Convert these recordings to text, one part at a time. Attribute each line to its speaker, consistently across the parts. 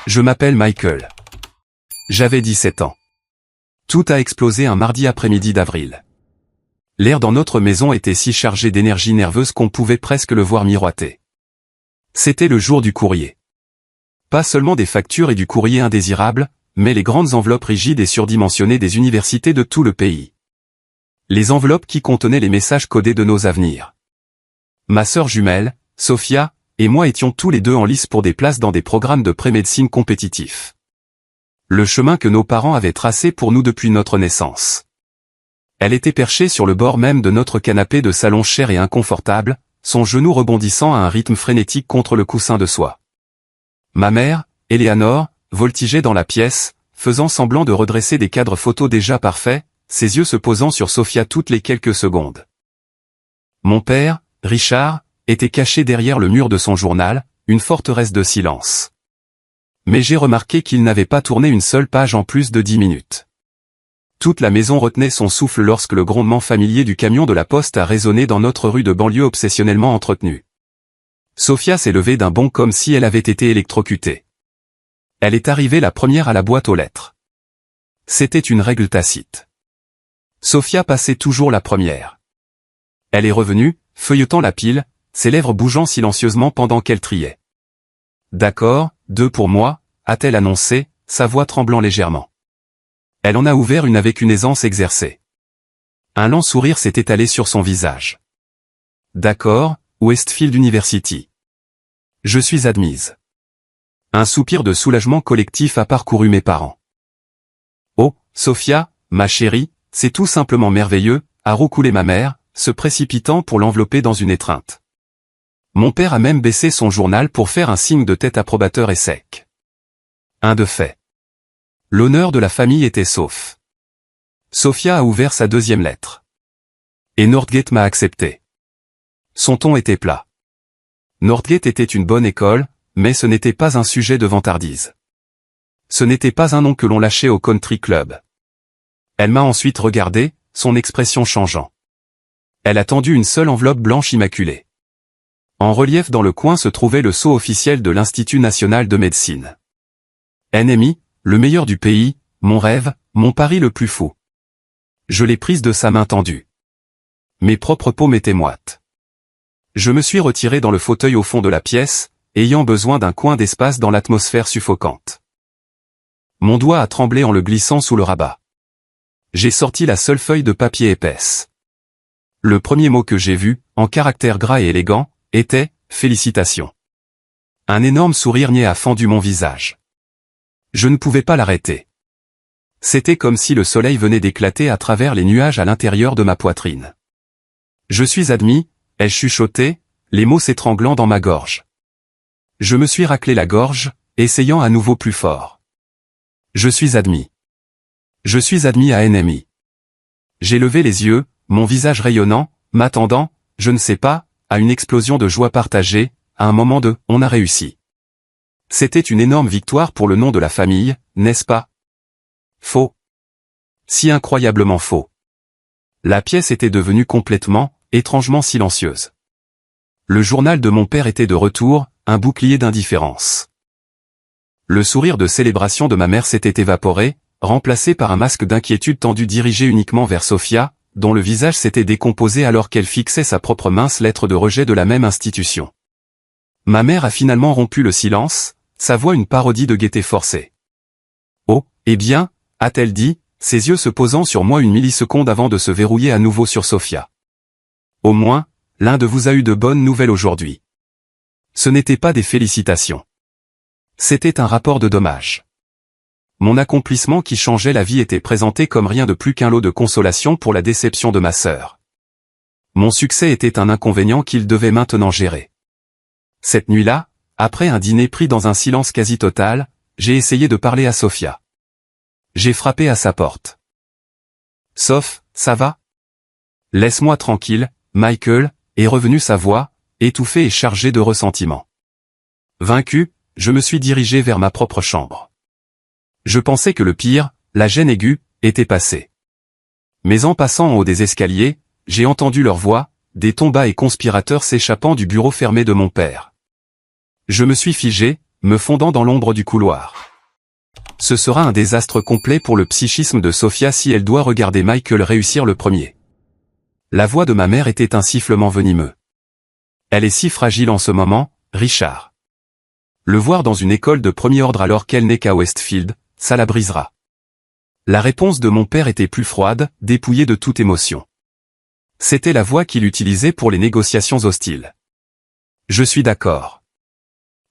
Speaker 1: Je m'appelle Michael. J'avais 17 ans. Tout a explosé un mardi après-midi d'avril. L'air dans notre maison était si chargé d'énergie nerveuse qu'on pouvait presque le voir miroiter. C'était le jour du courrier. Pas seulement des factures et du courrier indésirable, mais les grandes enveloppes rigides et surdimensionnées des universités de tout le pays. Les enveloppes qui contenaient les messages codés de nos avenirs. Ma sœur jumelle, Sophia, et moi étions tous les deux en lice pour des places dans des programmes de pré-médecine compétitifs. Le chemin que nos parents avaient tracé pour nous depuis notre naissance. Elle était perchée sur le bord même de notre canapé de salon cher et inconfortable, son genou rebondissant à un rythme frénétique contre le coussin de soie. Ma mère, Eleanor, voltigeait dans la pièce, faisant semblant de redresser des cadres photos déjà parfaits, ses yeux se posant sur Sophia toutes les quelques secondes. Mon père, Richard, était caché derrière le mur de son journal, une forteresse de silence. Mais j'ai remarqué qu'il n'avait pas tourné une seule page en plus de 10 minutes. Toute la maison retenait son souffle lorsque le grondement familier du camion de la poste a résonné dans notre rue de banlieue obsessionnellement entretenue. Sophia s'est levée d'un bond comme si elle avait été électrocutée. Elle est arrivée la première à la boîte aux lettres. C'était une règle tacite. Sophia passait toujours la première. Elle est revenue, feuilletant la pile, ses lèvres bougeant silencieusement pendant qu'elle triait. « D'accord, 2 pour moi », a-t-elle annoncé, sa voix tremblant légèrement. Elle en a ouvert une avec une aisance exercée. Un lent sourire s'est étalé sur son visage. « D'accord, Westfield University. Je suis admise. » Un soupir de soulagement collectif a parcouru mes parents. « Oh, Sophia, ma chérie, c'est tout simplement merveilleux », a roucoulé ma mère, se précipitant pour l'envelopper dans une étreinte. Mon père a même baissé son journal pour faire un signe de tête approbateur et sec. Un de fait. L'honneur de la famille était sauf. Sophia a ouvert sa deuxième lettre. Et Northgate m'a accepté. Son ton était plat. Northgate était une bonne école, mais ce n'était pas un sujet de vantardise. Ce n'était pas un nom que l'on lâchait au country club. Elle m'a ensuite regardé, son expression changeant. Elle a tendu une seule enveloppe blanche immaculée. En relief dans le coin se trouvait le sceau officiel de l'Institut national de médecine. NMI, le meilleur du pays, mon rêve, mon pari le plus fou. Je l'ai prise de sa main tendue. Mes propres paumes étaient moites. Je me suis retiré dans le fauteuil au fond de la pièce, ayant besoin d'un coin d'espace dans l'atmosphère suffocante. Mon doigt a tremblé en le glissant sous le rabat. J'ai sorti la seule feuille de papier épaisse. Le premier mot que j'ai vu, en caractères gras et élégants, était « Félicitations ». Un énorme sourire niais a fendu mon visage. Je ne pouvais pas l'arrêter. C'était comme si le soleil venait d'éclater à travers les nuages à l'intérieur de ma poitrine. Je suis admis, ai-je chuchoté, les mots s'étranglant dans ma gorge. Je me suis raclé la gorge, essayant à nouveau plus fort. Je suis admis. Je suis admis à NMI. J'ai levé les yeux, mon visage rayonnant, m'attendant, je ne sais pas, à une explosion de joie partagée, à un moment de « on a réussi ». C'était une énorme victoire pour le nom de la famille, n'est-ce pas? Faux. Si incroyablement faux. La pièce était devenue complètement, étrangement silencieuse. Le journal de mon père était de retour, un bouclier d'indifférence. Le sourire de célébration de ma mère s'était évaporé, remplacé par un masque d'inquiétude tendu dirigé uniquement vers Sophia, dont le visage s'était décomposé alors qu'elle fixait sa propre mince lettre de rejet de la même institution. Ma mère a finalement rompu le silence, sa voix une parodie de gaieté forcée. « Oh, eh bien », a-t-elle dit, ses yeux se posant sur moi une milliseconde avant de se verrouiller à nouveau sur Sophia. « Au moins, l'un de vous a eu de bonnes nouvelles aujourd'hui. » Ce n'était pas des félicitations. C'était un rapport de dommages. Mon accomplissement qui changeait la vie était présenté comme rien de plus qu'un lot de consolation pour la déception de ma sœur. Mon succès était un inconvénient qu'il devait maintenant gérer. Cette nuit-là, après un dîner pris dans un silence quasi total, j'ai essayé de parler à Sophia. J'ai frappé à sa porte. « Soph, ça va ? Laisse-moi tranquille, Michael », est revenue sa voix, étouffée et chargée de ressentiment. Vaincu, je me suis dirigé vers ma propre chambre. Je pensais que le pire, la gêne aiguë, était passé. Mais en passant en haut des escaliers, j'ai entendu leur voix, des tons bas et conspirateurs s'échappant du bureau fermé de mon père. Je me suis figé, me fondant dans l'ombre du couloir. Ce sera un désastre complet pour le psychisme de Sophia si elle doit regarder Michael réussir le premier. La voix de ma mère était un sifflement venimeux. Elle est si fragile en ce moment, Richard. Le voir dans une école de premier ordre alors qu'elle n'est qu'à Westfield, ça la brisera. La réponse de mon père était plus froide, dépouillée de toute émotion. C'était la voix qu'il utilisait pour les négociations hostiles. Je suis d'accord.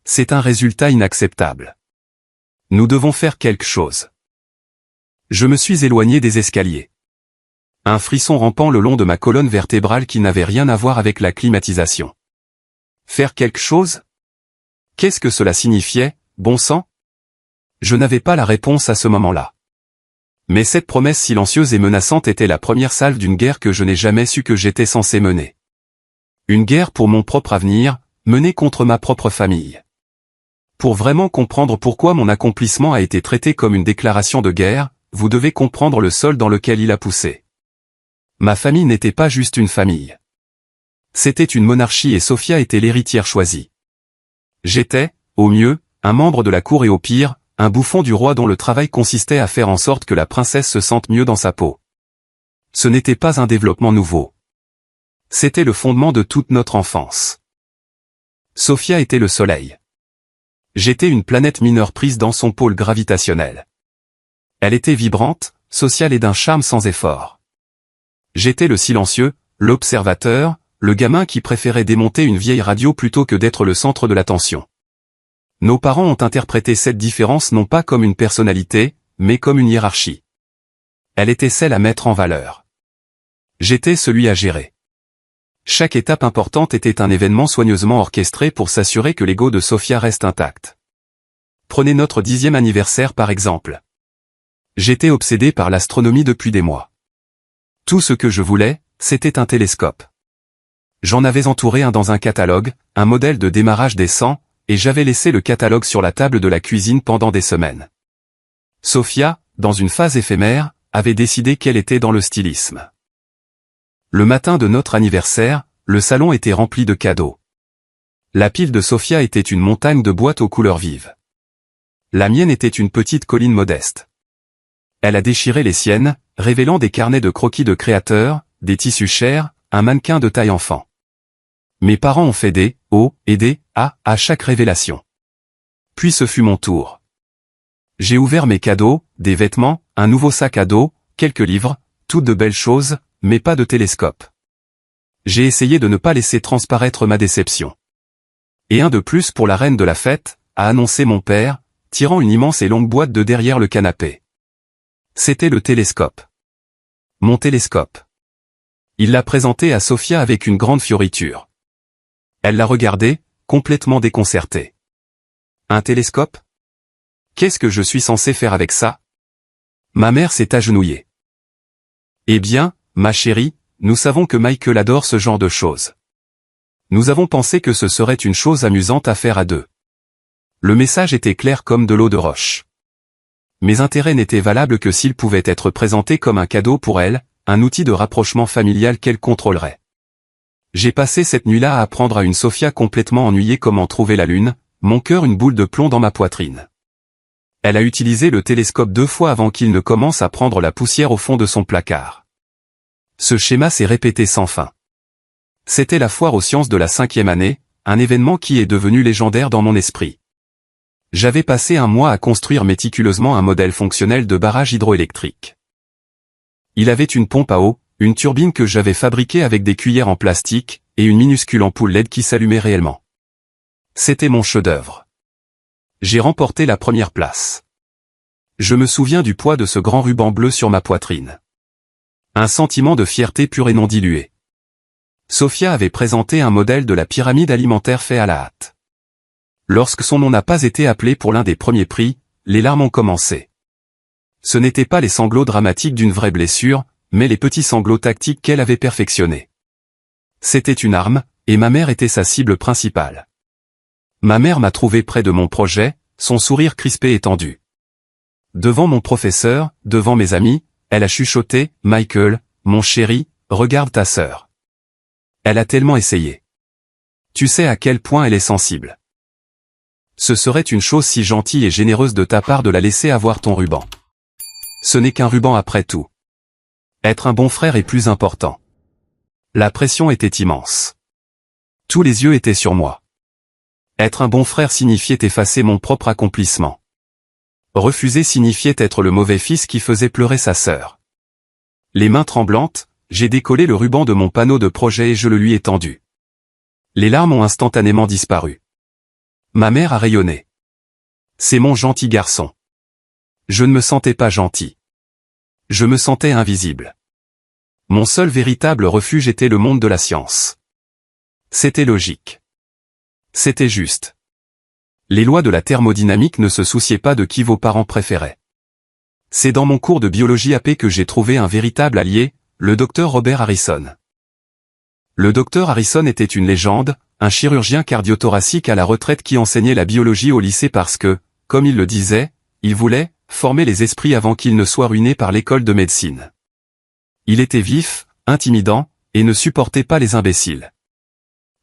Speaker 1: C'est un résultat inacceptable. Nous devons faire quelque chose. Je me suis éloigné des escaliers. Un frisson rampant le long de ma colonne vertébrale qui n'avait rien à voir avec la climatisation. Faire quelque chose? Qu'est-ce que cela signifiait, bon sang? Je n'avais pas la réponse à ce moment-là. Mais cette promesse silencieuse et menaçante était la première salve d'une guerre que je n'ai jamais su que j'étais censé mener. Une guerre pour mon propre avenir, menée contre ma propre famille. Pour vraiment comprendre pourquoi mon accomplissement a été traité comme une déclaration de guerre, vous devez comprendre le sol dans lequel il a poussé. Ma famille n'était pas juste une famille. C'était une monarchie et Sophia était l'héritière choisie. J'étais, au mieux, un membre de la cour et au pire, un bouffon du roi dont le travail consistait à faire en sorte que la princesse se sente mieux dans sa peau. Ce n'était pas un développement nouveau. C'était le fondement de toute notre enfance. Sophia était le soleil. J'étais une planète mineure prise dans son pôle gravitationnel. Elle était vibrante, sociale et d'un charme sans effort. J'étais le silencieux, l'observateur, le gamin qui préférait démonter une vieille radio plutôt que d'être le centre de l'attention. Nos parents ont interprété cette différence non pas comme une personnalité, mais comme une hiérarchie. Elle était celle à mettre en valeur. J'étais celui à gérer. Chaque étape importante était un événement soigneusement orchestré pour s'assurer que l'ego de Sophia reste intact. Prenez notre 10e anniversaire par exemple. J'étais obsédé par l'astronomie depuis des mois. Tout ce que je voulais, c'était un télescope. J'en avais entouré un dans un catalogue, un modèle de démarrage décent, et j'avais laissé le catalogue sur la table de la cuisine pendant des semaines. Sophia, dans une phase éphémère, avait décidé qu'elle était dans le stylisme. Le matin de notre anniversaire, le salon était rempli de cadeaux. La pile de Sophia était une montagne de boîtes aux couleurs vives. La mienne était une petite colline modeste. Elle a déchiré les siennes, révélant des carnets de croquis de créateurs, des tissus chers, un mannequin de taille enfant. Mes parents ont fait des O et des A à chaque révélation. Puis ce fut mon tour. J'ai ouvert mes cadeaux, des vêtements, un nouveau sac à dos, quelques livres, toutes de belles choses, mais pas de télescope. J'ai essayé de ne pas laisser transparaître ma déception. Et un de plus pour la reine de la fête, a annoncé mon père, tirant une immense et longue boîte de derrière le canapé. C'était le télescope. Mon télescope. Il l'a présenté à Sophia avec une grande fioriture. Elle l'a regardé, complètement déconcertée. Un télescope? Qu'est-ce que je suis censé faire avec ça? Ma mère s'est agenouillée. Eh bien, ma chérie, nous savons que Michael adore ce genre de choses. Nous avons pensé que ce serait une chose amusante à faire à deux. Le message était clair comme de l'eau de roche. Mes intérêts n'étaient valables que s'ils pouvaient être présentés comme un cadeau pour elle, un outil de rapprochement familial qu'elle contrôlerait. J'ai passé cette nuit-là à apprendre à une Sophia complètement ennuyée comment trouver la lune, mon cœur une boule de plomb dans ma poitrine. Elle a utilisé le télescope 2 fois avant qu'il ne commence à prendre la poussière au fond de son placard. Ce schéma s'est répété sans fin. C'était la foire aux sciences de la 5e année, un événement qui est devenu légendaire dans mon esprit. J'avais passé un mois à construire méticuleusement un modèle fonctionnel de barrage hydroélectrique. Il avait une pompe à eau, une turbine que j'avais fabriquée avec des cuillères en plastique, et une minuscule ampoule LED qui s'allumait réellement. C'était mon chef-d'œuvre. J'ai remporté la première place. Je me souviens du poids de ce grand ruban bleu sur ma poitrine. Un sentiment de fierté pure et non dilué. Sophia avait présenté un modèle de la pyramide alimentaire fait à la hâte. Lorsque son nom n'a pas été appelé pour l'un des premiers prix, les larmes ont commencé. Ce n'étaient pas les sanglots dramatiques d'une vraie blessure, mais les petits sanglots tactiques qu'elle avait perfectionnés. C'était une arme, et ma mère était sa cible principale. Ma mère m'a trouvé près de mon projet, son sourire crispé et tendu. Devant mon professeur, devant mes amis, elle a chuchoté, « Michael, mon chéri, regarde ta sœur. Elle a tellement essayé. Tu sais à quel point elle est sensible. » Ce serait une chose si gentille et généreuse de ta part de la laisser avoir ton ruban. Ce n'est qu'un ruban après tout. Être un bon frère est plus important. La pression était immense. Tous les yeux étaient sur moi. Être un bon frère signifiait effacer mon propre accomplissement. Refuser signifiait être le mauvais fils qui faisait pleurer sa sœur. Les mains tremblantes, j'ai décollé le ruban de mon panneau de projet et je le lui ai tendu. Les larmes ont instantanément disparu. Ma mère a rayonné. C'est mon gentil garçon. Je ne me sentais pas gentil. Je me sentais invisible. Mon seul véritable refuge était le monde de la science. C'était logique. C'était juste. Les lois de la thermodynamique ne se souciaient pas de qui vos parents préféraient. C'est dans mon cours de biologie AP que j'ai trouvé un véritable allié, le docteur Robert Harrison. Le docteur Harrison était une légende, un chirurgien cardiothoracique à la retraite qui enseignait la biologie au lycée parce que, comme il le disait, il voulait former les esprits avant qu'ils ne soient ruinés par l'école de médecine. Il était vif, intimidant, et ne supportait pas les imbéciles.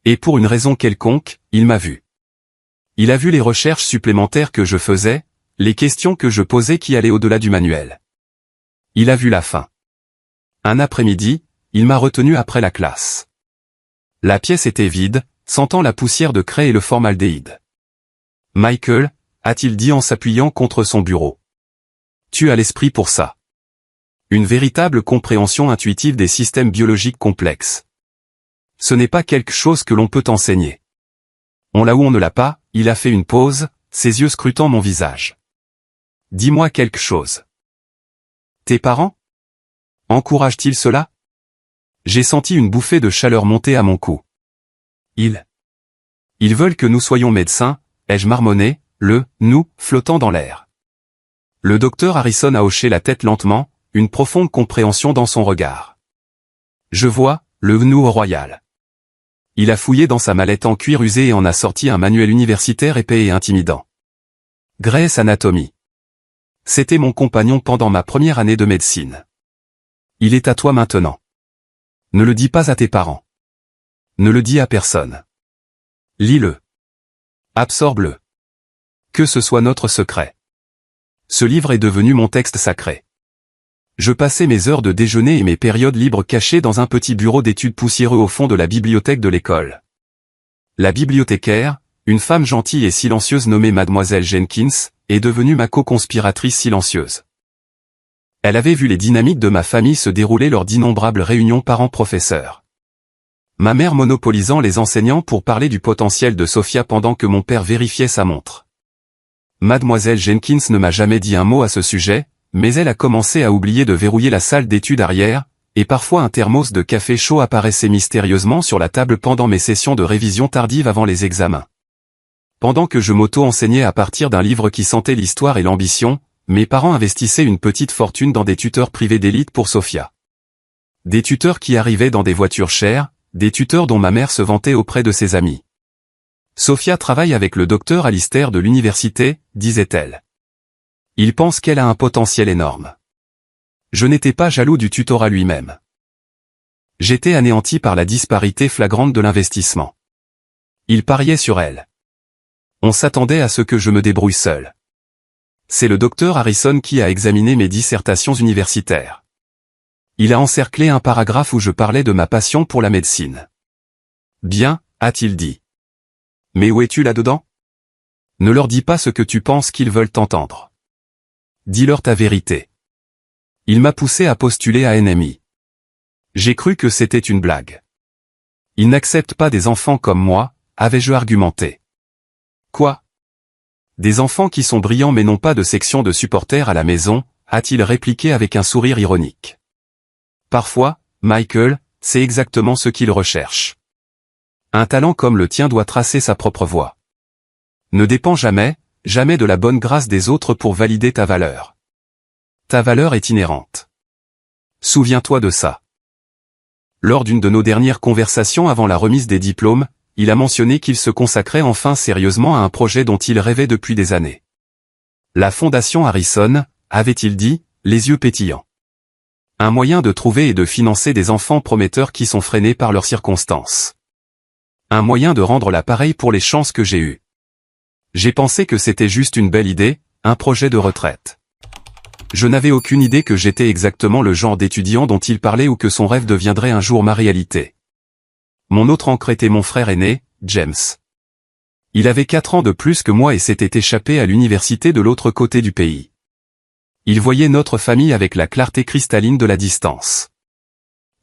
Speaker 1: Et pour une raison quelconque, il m'a vu. Il a vu les recherches supplémentaires que je faisais, les questions que je posais qui allaient au-delà du manuel. Il a vu la fin. Un après-midi, il m'a retenu après la classe. La pièce était vide, sentant la poussière de craie et le formaldéhyde. « Michael » a-t-il dit en s'appuyant contre son bureau. « Tu as l'esprit pour ça. » Une véritable compréhension intuitive des systèmes biologiques complexes. Ce n'est pas quelque chose que l'on peut enseigner. On l'a ou on ne l'a pas, il a fait une pause, ses yeux scrutant mon visage. Dis-moi quelque chose. Tes parents? Encouragent-ils cela? J'ai senti une bouffée de chaleur monter à mon cou. Ils veulent que nous soyons médecins, ai-je marmonné, nous, flottant dans l'air. Le docteur Harrison a hoché la tête lentement, une profonde compréhension dans son regard. Je vois, le nous royal. Il a fouillé dans sa mallette en cuir usé et en a sorti un manuel universitaire épais et intimidant. Grey's Anatomy. C'était mon compagnon pendant ma première année de médecine. Il est à toi maintenant. Ne le dis pas à tes parents. Ne le dis à personne. Lis-le. Absorbe-le. Que ce soit notre secret. Ce livre est devenu mon texte sacré. Je passais mes heures de déjeuner et mes périodes libres cachées dans un petit bureau d'études poussiéreux au fond de la bibliothèque de l'école. La bibliothécaire, une femme gentille et silencieuse nommée Mademoiselle Jenkins, est devenue ma co-conspiratrice silencieuse. Elle avait vu les dynamiques de ma famille se dérouler lors d'innombrables réunions parents-professeurs. Ma mère monopolisant les enseignants pour parler du potentiel de Sophia pendant que mon père vérifiait sa montre. Mademoiselle Jenkins ne m'a jamais dit un mot à ce sujet, mais elle a commencé à oublier de verrouiller la salle d'études arrière, et parfois un thermos de café chaud apparaissait mystérieusement sur la table pendant mes sessions de révision tardive avant les examens. Pendant que je m'auto-enseignais à partir d'un livre qui sentait l'histoire et l'ambition, mes parents investissaient une petite fortune dans des tuteurs privés d'élite pour Sophia. Des tuteurs qui arrivaient dans des voitures chères, des tuteurs dont ma mère se vantait auprès de ses amis. Sophia travaille avec le docteur Alistair de l'université, disait-elle. Il pense qu'elle a un potentiel énorme. Je n'étais pas jaloux du tutorat lui-même. J'étais anéanti par la disparité flagrante de l'investissement. Il pariait sur elle. On s'attendait à ce que je me débrouille seul. C'est le docteur Harrison qui a examiné mes dissertations universitaires. Il a encerclé un paragraphe où je parlais de ma passion pour la médecine. Bien, a-t-il dit. Mais où es-tu là-dedans? Ne leur dis pas ce que tu penses qu'ils veulent entendre. Dis-leur ta vérité. Il m'a poussé à postuler à NMI. J'ai cru que c'était une blague. Ils n'acceptent pas des enfants comme moi, avais-je argumenté. Quoi? Des enfants qui sont brillants mais n'ont pas de section de supporters à la maison, a-t-il répliqué avec un sourire ironique. Parfois, Michael, c'est exactement ce qu'ils recherchent. Un talent comme le tien doit tracer sa propre voie. Ne dépends jamais de la bonne grâce des autres pour valider ta valeur. Ta valeur est inhérente. Souviens-toi de ça. Lors d'une de nos dernières conversations avant la remise des diplômes, il a mentionné qu'il se consacrait enfin sérieusement à un projet dont il rêvait depuis des années. La Fondation Harrison, avait-il dit, les yeux pétillants. Un moyen de trouver et de financer des enfants prometteurs qui sont freinés par leurs circonstances. Un moyen de rendre l'appareil pour les chances que j'ai eues. J'ai pensé que c'était juste une belle idée, un projet de retraite. Je n'avais aucune idée que j'étais exactement le genre d'étudiant dont il parlait ou que son rêve deviendrait un jour ma réalité. Mon autre ancre était mon frère aîné, James. Il avait 4 ans de plus que moi et s'était échappé à l'université de l'autre côté du pays. Il voyait notre famille avec la clarté cristalline de la distance.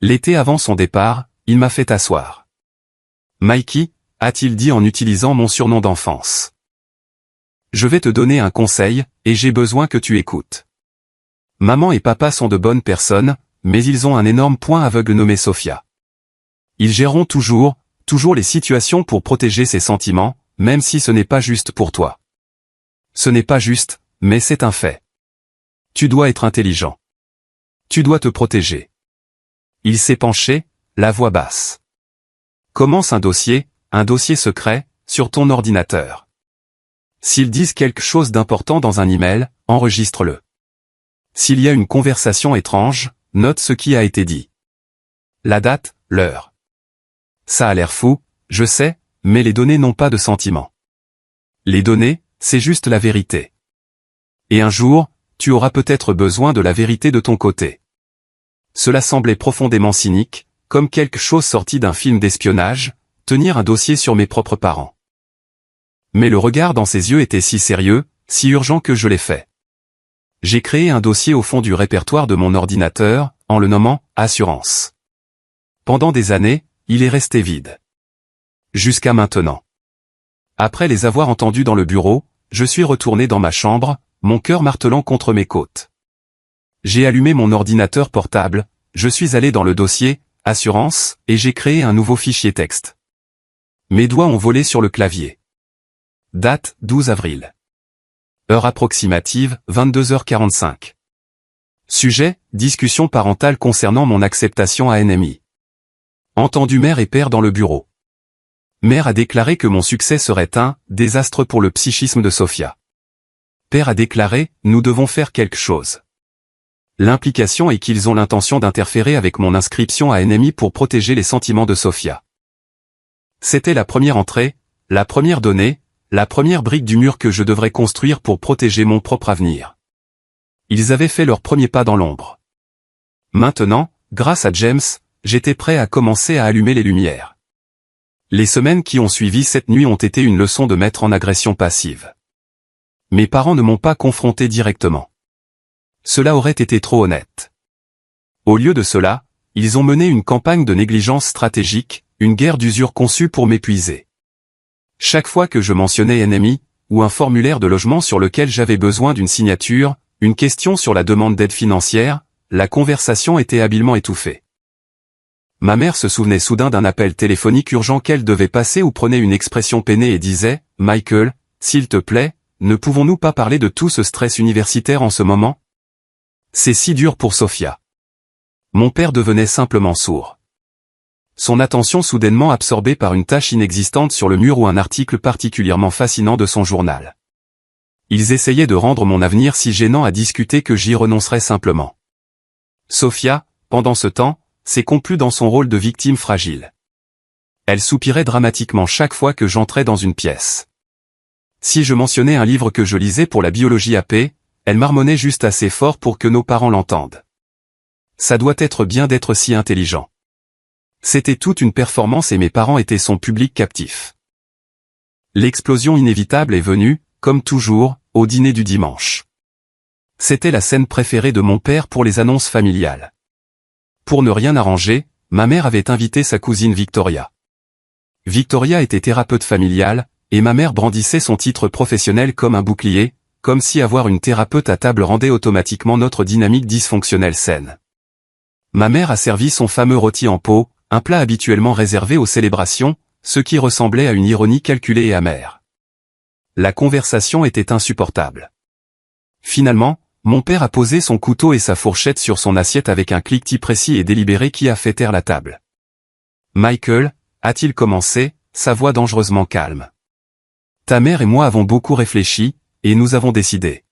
Speaker 1: L'été avant son départ, il m'a fait asseoir. « Mikey », a-t-il dit en utilisant mon surnom d'enfance. « Je vais te donner un conseil, et j'ai besoin que tu écoutes. Maman et papa sont de bonnes personnes, mais ils ont un énorme point aveugle nommé Sophia. Ils géreront toujours les situations pour protéger ses sentiments, même si ce n'est pas juste pour toi. Ce n'est pas juste, mais c'est un fait. Tu dois être intelligent. Tu dois te protéger. » Il s'est penché, la voix basse. « Commence un dossier secret, sur ton ordinateur. S'ils disent quelque chose d'important dans un email, enregistre-le. S'il y a une conversation étrange, note ce qui a été dit. La date, l'heure. Ça a l'air fou, je sais, mais les données n'ont pas de sentiment. Les données, c'est juste la vérité. Et un jour, tu auras peut-être besoin de la vérité de ton côté. » Cela semblait profondément cynique, comme quelque chose sorti d'un film d'espionnage, tenir un dossier sur mes propres parents. Mais le regard dans ses yeux était si sérieux, si urgent que je l'ai fait. J'ai créé un dossier au fond du répertoire de mon ordinateur, en le nommant « Assurance ». Pendant des années, il est resté vide. Jusqu'à maintenant. Après les avoir entendus dans le bureau, je suis retourné dans ma chambre, mon cœur martelant contre mes côtes. J'ai allumé mon ordinateur portable, je suis allé dans le dossier « Assurance » et j'ai créé un nouveau fichier texte. Mes doigts ont volé sur le clavier. Date, 12 avril. Heure approximative, 22h45. Sujet, discussion parentale concernant mon acceptation à NMI. Entendu mère et père dans le bureau. Mère a déclaré que mon succès serait un désastre pour le psychisme de Sophia. Père a déclaré, nous devons faire quelque chose. L'implication est qu'ils ont l'intention d'interférer avec mon inscription à NMI pour protéger les sentiments de Sophia. C'était la première entrée, la première donnée, la première brique du mur que je devrais construire pour protéger mon propre avenir. Ils avaient fait leur premier pas dans l'ombre. Maintenant, grâce à James, j'étais prêt à commencer à allumer les lumières. Les semaines qui ont suivi cette nuit ont été une leçon de maître en agression passive. Mes parents ne m'ont pas confronté directement. Cela aurait été trop honnête. Au lieu de cela, ils ont mené une campagne de négligence stratégique, une guerre d'usure conçue pour m'épuiser. Chaque fois que je mentionnais NMI, ou un formulaire de logement sur lequel j'avais besoin d'une signature, une question sur la demande d'aide financière, la conversation était habilement étouffée. Ma mère se souvenait soudain d'un appel téléphonique urgent qu'elle devait passer ou prenait une expression peinée et disait « Michael, s'il te plaît, ne pouvons-nous pas parler de tout ce stress universitaire en ce moment ? C'est si dur pour Sophia. » Mon père devenait simplement sourd. Son attention soudainement absorbée par une tâche inexistante sur le mur ou un article particulièrement fascinant de son journal. Ils essayaient de rendre mon avenir si gênant à discuter que j'y renoncerais simplement. Sophia, pendant ce temps, s'est complue dans son rôle de victime fragile. Elle soupirait dramatiquement chaque fois que j'entrais dans une pièce. Si je mentionnais un livre que je lisais pour la biologie AP, elle marmonnait juste assez fort pour que nos parents l'entendent. Ça doit être bien d'être si intelligent. C'était toute une performance et mes parents étaient son public captif. L'explosion inévitable est venue, comme toujours, au dîner du dimanche. C'était la scène préférée de mon père pour les annonces familiales. Pour ne rien arranger, ma mère avait invité sa cousine Victoria. Victoria était thérapeute familiale, et ma mère brandissait son titre professionnel comme un bouclier, comme si avoir une thérapeute à table rendait automatiquement notre dynamique dysfonctionnelle saine. Ma mère a servi son fameux rôti en pot, un plat habituellement réservé aux célébrations, ce qui ressemblait à une ironie calculée et amère. La conversation était insupportable. Finalement, mon père a posé son couteau et sa fourchette sur son assiette avec un cliquetis précis et délibéré qui a fait taire la table. « Michael » a-t-il commencé, sa voix dangereusement calme. « Ta mère et moi avons beaucoup réfléchi, et nous avons décidé.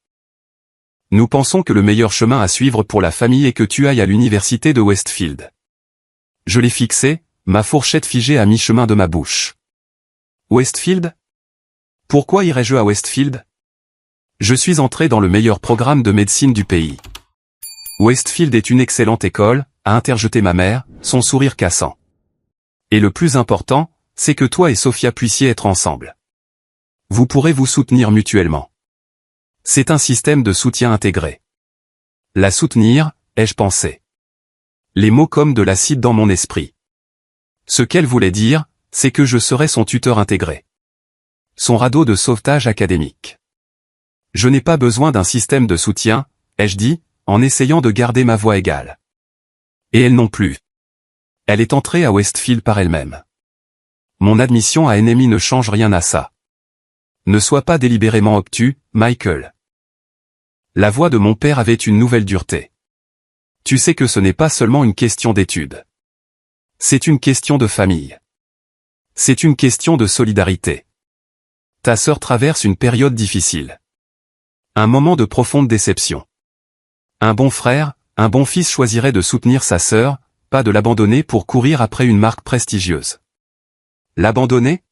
Speaker 1: Nous pensons que le meilleur chemin à suivre pour la famille est que tu ailles à l'université de Westfield. » Je l'ai fixé, ma fourchette figée à mi-chemin de ma bouche. « Westfield » Pourquoi irais-je à Westfield? Je suis entré dans le meilleur programme de médecine du pays. Westfield est une excellente école, a interjeté ma mère, son sourire cassant. Et le plus important, c'est que toi et Sophia puissiez être ensemble. Vous pourrez vous soutenir mutuellement. C'est un système de soutien intégré. La soutenir, ai-je pensé. Les mots comme de l'acide dans mon esprit. Ce qu'elle voulait dire, c'est que je serais son tuteur intégré. Son radeau de sauvetage académique. Je n'ai pas besoin d'un système de soutien, ai-je dit, en essayant de garder ma voix égale. Et elle non plus. Elle est entrée à Westfield par elle-même. Mon admission à NMI ne change rien à ça. Ne sois pas délibérément obtus, Michael. La voix de mon père avait une nouvelle dureté. Tu sais que ce n'est pas seulement une question d'études. C'est une question de famille. C'est une question de solidarité. Ta sœur traverse une période difficile. Un moment de profonde déception. Un bon frère, un bon fils choisirait de soutenir sa sœur, pas de l'abandonner pour courir après une marque prestigieuse. L'abandonner?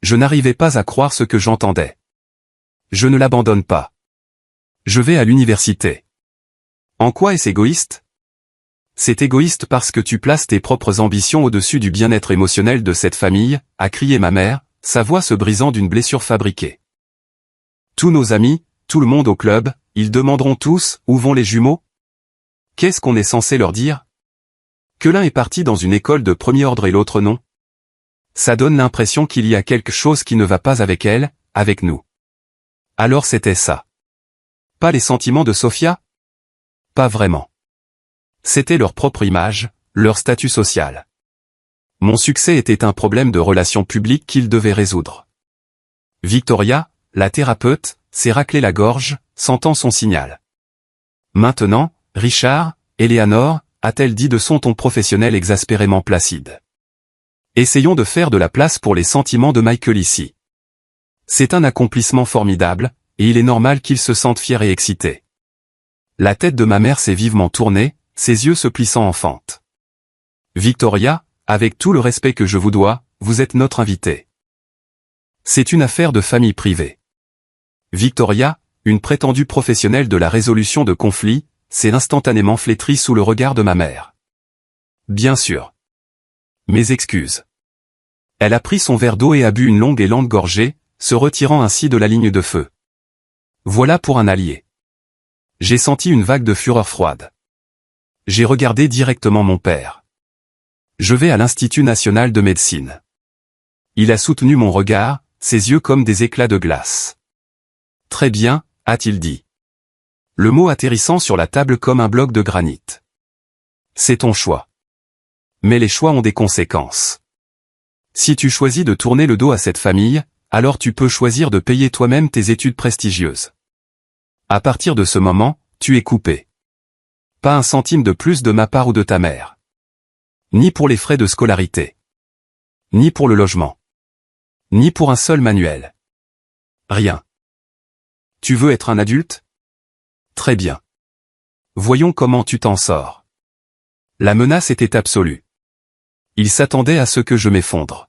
Speaker 1: Je n'arrivais pas à croire ce que j'entendais. Je ne l'abandonne pas. Je vais à l'université. En quoi est-ce égoïste? C'est égoïste parce que tu places tes propres ambitions au-dessus du bien-être émotionnel de cette famille, a crié ma mère, sa voix se brisant d'une blessure fabriquée. Tous nos amis, tout le monde au club, ils demanderont tous, où vont les jumeaux? Qu'est-ce qu'on est censé leur dire? Que l'un est parti dans une école de premier ordre et l'autre non? Ça donne l'impression qu'il y a quelque chose qui ne va pas avec elle, avec nous. Alors c'était ça. Pas les sentiments de Sophia? Pas vraiment. C'était leur propre image, leur statut social. Mon succès était un problème de relations publiques qu'ils devaient résoudre. Victoria, la thérapeute, s'est raclée la gorge, sentant son signal. Maintenant, Richard, Eleanor, a-t-elle dit de son ton professionnel exaspérément placide. Essayons de faire de la place pour les sentiments de Michael ici. C'est un accomplissement formidable, et il est normal qu'il se sente fier et excité. La tête de ma mère s'est vivement tournée, ses yeux se plissant en fente. Victoria, avec tout le respect que je vous dois, vous êtes notre invitée. C'est une affaire de famille privée. Victoria, une prétendue professionnelle de la résolution de conflits, s'est instantanément flétrie sous le regard de ma mère. Bien sûr. Mes excuses. Elle a pris son verre d'eau et a bu une longue et lente gorgée, se retirant ainsi de la ligne de feu. Voilà pour un allié. J'ai senti une vague de fureur froide. J'ai regardé directement mon père. Je vais à l'Institut national de médecine. Il a soutenu mon regard, ses yeux comme des éclats de glace. Très bien, a-t-il dit. Le mot atterrissant sur la table comme un bloc de granit. C'est ton choix. Mais les choix ont des conséquences. Si tu choisis de tourner le dos à cette famille, alors tu peux choisir de payer toi-même tes études prestigieuses. À partir de ce moment, tu es coupé. Pas un centime de plus de ma part ou de ta mère. Ni pour les frais de scolarité. Ni pour le logement. Ni pour un seul manuel. Rien. Tu veux être un adulte? Très bien. Voyons comment tu t'en sors. La menace était absolue. Il s'attendait à ce que je m'effondre.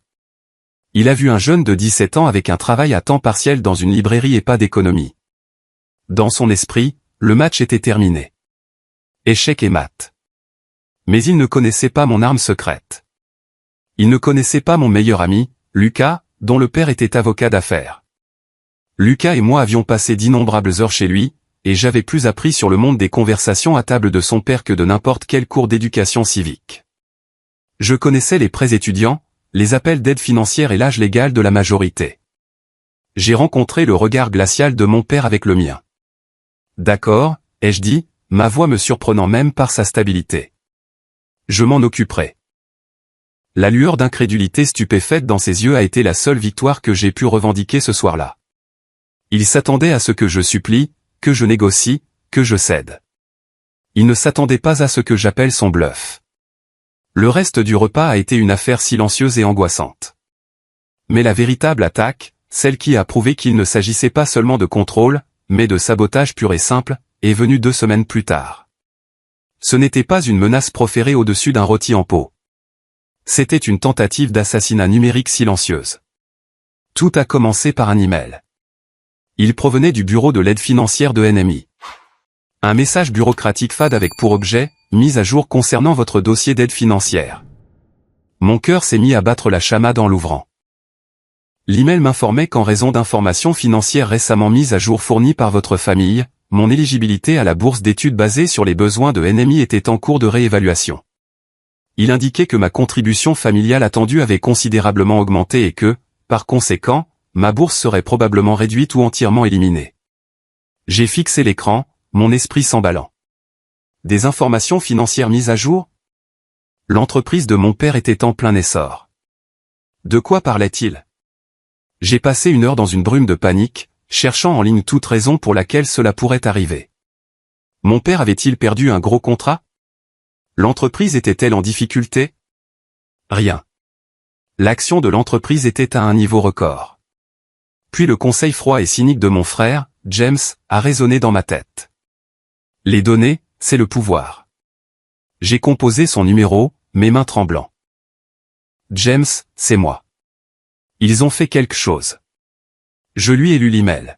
Speaker 1: Il a vu un jeune de 17 ans avec un travail à temps partiel dans une librairie et pas d'économie. Dans son esprit, le match était terminé. Échec et mat. Mais il ne connaissait pas mon arme secrète. Il ne connaissait pas mon meilleur ami, Lucas, dont le père était avocat d'affaires. Lucas et moi avions passé d'innombrables heures chez lui, et j'avais plus appris sur le monde des conversations à table de son père que de n'importe quel cours d'éducation civique. Je connaissais les prêts étudiants, les appels d'aide financière et l'âge légal de la majorité. J'ai rencontré le regard glacial de mon père avec le mien. D'accord, ai-je dit, ma voix me surprenant même par sa stabilité. Je m'en occuperai. La lueur d'incrédulité stupéfaite dans ses yeux a été la seule victoire que j'ai pu revendiquer ce soir-là. Il s'attendait à ce que je supplie, que je négocie, que je cède. Il ne s'attendait pas à ce que j'appelle son bluff. Le reste du repas a été une affaire silencieuse et angoissante. Mais la véritable attaque, celle qui a prouvé qu'il ne s'agissait pas seulement de contrôle, mais de sabotage pur et simple, est venue 2 semaines plus tard. Ce n'était pas une menace proférée au-dessus d'un rôti en pot. C'était une tentative d'assassinat numérique silencieuse. Tout a commencé par un email. Il provenait du bureau de l'aide financière de NMI. Un message bureaucratique fade avec pour objet, mise à jour concernant votre dossier d'aide financière. Mon cœur s'est mis à battre la chamade en l'ouvrant. L'email m'informait qu'en raison d'informations financières récemment mises à jour fournies par votre famille, mon éligibilité à la bourse d'études basée sur les besoins de NMI était en cours de réévaluation. Il indiquait que ma contribution familiale attendue avait considérablement augmenté et que, par conséquent, ma bourse serait probablement réduite ou entièrement éliminée. J'ai fixé l'écran, mon esprit s'emballant. Des informations financières mises à jour? L'entreprise de mon père était en plein essor. De quoi parlait-il? J'ai passé une heure dans une brume de panique, cherchant en ligne toute raison pour laquelle cela pourrait arriver. Mon père avait-il perdu un gros contrat? L'entreprise était-elle en difficulté? Rien. L'action de l'entreprise était à un niveau record. Puis le conseil froid et cynique de mon frère, James, a résonné dans ma tête. Les données, c'est le pouvoir. J'ai composé son numéro, mes mains tremblant. James, c'est moi. Ils ont fait quelque chose. Je lui ai lu l'email.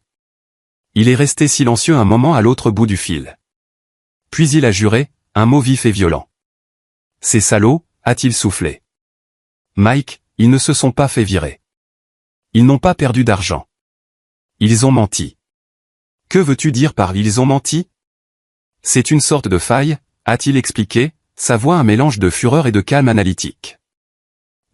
Speaker 1: Il est resté silencieux un moment à l'autre bout du fil. Puis il a juré, un mot vif et violent. Ces salauds, a-t-il soufflé. Mike, ils ne se sont pas fait virer. Ils n'ont pas perdu d'argent. Ils ont menti. Que veux-tu dire par ils ont menti? C'est une sorte de faille, a-t-il expliqué, sa voix un mélange de fureur et de calme analytique.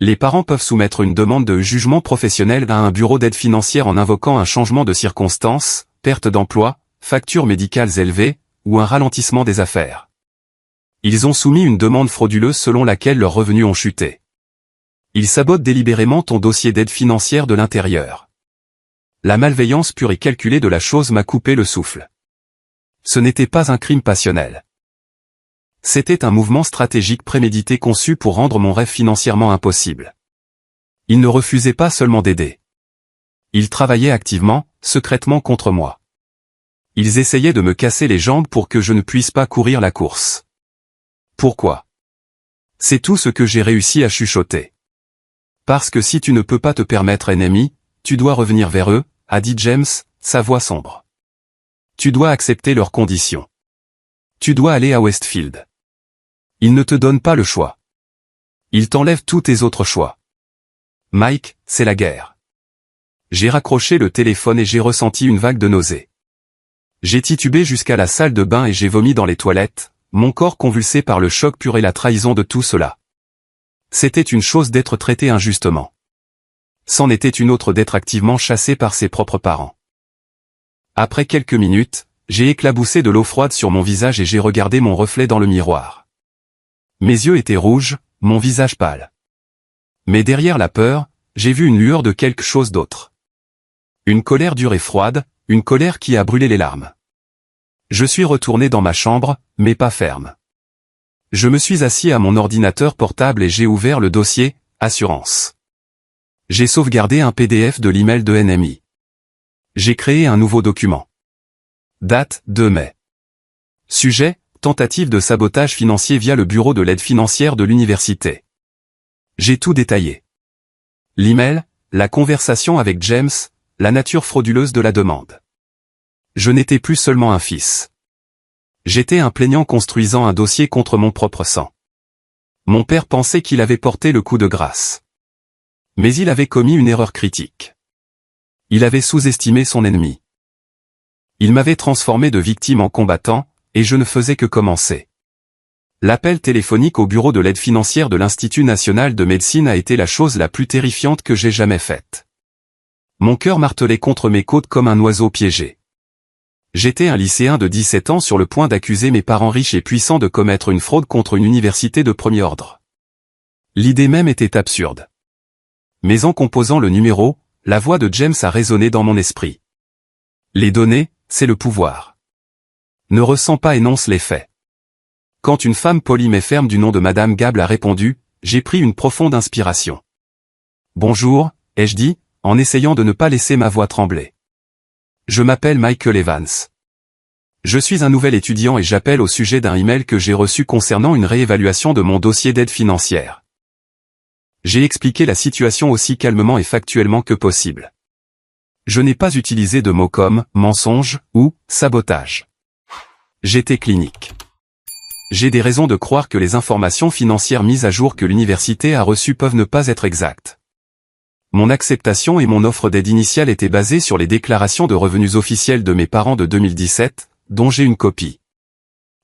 Speaker 1: Les parents peuvent soumettre une demande de jugement professionnel à un bureau d'aide financière en invoquant un changement de circonstances, perte d'emploi, factures médicales élevées, ou un ralentissement des affaires. Ils ont soumis une demande frauduleuse selon laquelle leurs revenus ont chuté. Ils sabotent délibérément ton dossier d'aide financière de l'intérieur. La malveillance pure et calculée de la chose m'a coupé le souffle. Ce n'était pas un crime passionnel. C'était un mouvement stratégique prémédité conçu pour rendre mon rêve financièrement impossible. Ils ne refusaient pas seulement d'aider. Ils travaillaient activement, secrètement contre moi. Ils essayaient de me casser les jambes pour que je ne puisse pas courir la course. Pourquoi? C'est tout ce que j'ai réussi à chuchoter. Parce que si tu ne peux pas te permettre ennemi, tu dois revenir vers eux, a dit James, sa voix sombre. Tu dois accepter leurs conditions. Tu dois aller à Westfield. Ils ne te donnent pas le choix. Ils t'enlèvent tous tes autres choix. Mike, c'est la guerre. J'ai raccroché le téléphone et j'ai ressenti une vague de nausée. J'ai titubé jusqu'à la salle de bain et j'ai vomi dans les toilettes, mon corps convulsé par le choc pur et la trahison de tout cela. C'était une chose d'être traité injustement. C'en était une autre d'être activement chassé par ses propres parents. Après quelques minutes, j'ai éclaboussé de l'eau froide sur mon visage et j'ai regardé mon reflet dans le miroir. Mes yeux étaient rouges, mon visage pâle. Mais derrière la peur, j'ai vu une lueur de quelque chose d'autre. Une colère dure et froide, une colère qui a brûlé les larmes. Je suis retourné dans ma chambre, mais pas ferme. Je me suis assis à mon ordinateur portable et j'ai ouvert le dossier « Assurance ». J'ai sauvegardé un PDF de l'email de NMI. J'ai créé un nouveau document. Date, 2 mai. Sujet, tentative de sabotage financier via le bureau de l'aide financière de l'université. J'ai tout détaillé. L'email, la conversation avec James, la nature frauduleuse de la demande. Je n'étais plus seulement un fils. J'étais un plaignant construisant un dossier contre mon propre sang. Mon père pensait qu'il avait porté le coup de grâce. Mais il avait commis une erreur critique. Il avait sous-estimé son ennemi. Il m'avait transformé de victime en combattant, et je ne faisais que commencer. L'appel téléphonique au bureau de l'aide financière de l'Institut national de médecine a été la chose la plus terrifiante que j'ai jamais faite. Mon cœur martelait contre mes côtes comme un oiseau piégé. J'étais un lycéen de 17 ans sur le point d'accuser mes parents riches et puissants de commettre une fraude contre une université de premier ordre. L'idée même était absurde. Mais en composant le numéro, la voix de James a résonné dans mon esprit. Les données, c'est le pouvoir. Ne ressens pas, énonce les faits. Quand une femme polie mais ferme du nom de Madame Gable a répondu, j'ai pris une profonde inspiration. Bonjour, ai-je dit, en essayant de ne pas laisser ma voix trembler. Je m'appelle Michael Evans. Je suis un nouvel étudiant et j'appelle au sujet d'un email que j'ai reçu concernant une réévaluation de mon dossier d'aide financière. J'ai expliqué la situation aussi calmement et factuellement que possible. Je n'ai pas utilisé de mots comme « mensonge » ou « sabotage ». J'étais clinique. J'ai des raisons de croire que les informations financières mises à jour que l'université a reçues peuvent ne pas être exactes. Mon acceptation et mon offre d'aide initiale étaient basées sur les déclarations de revenus officielles de mes parents de 2017, dont j'ai une copie.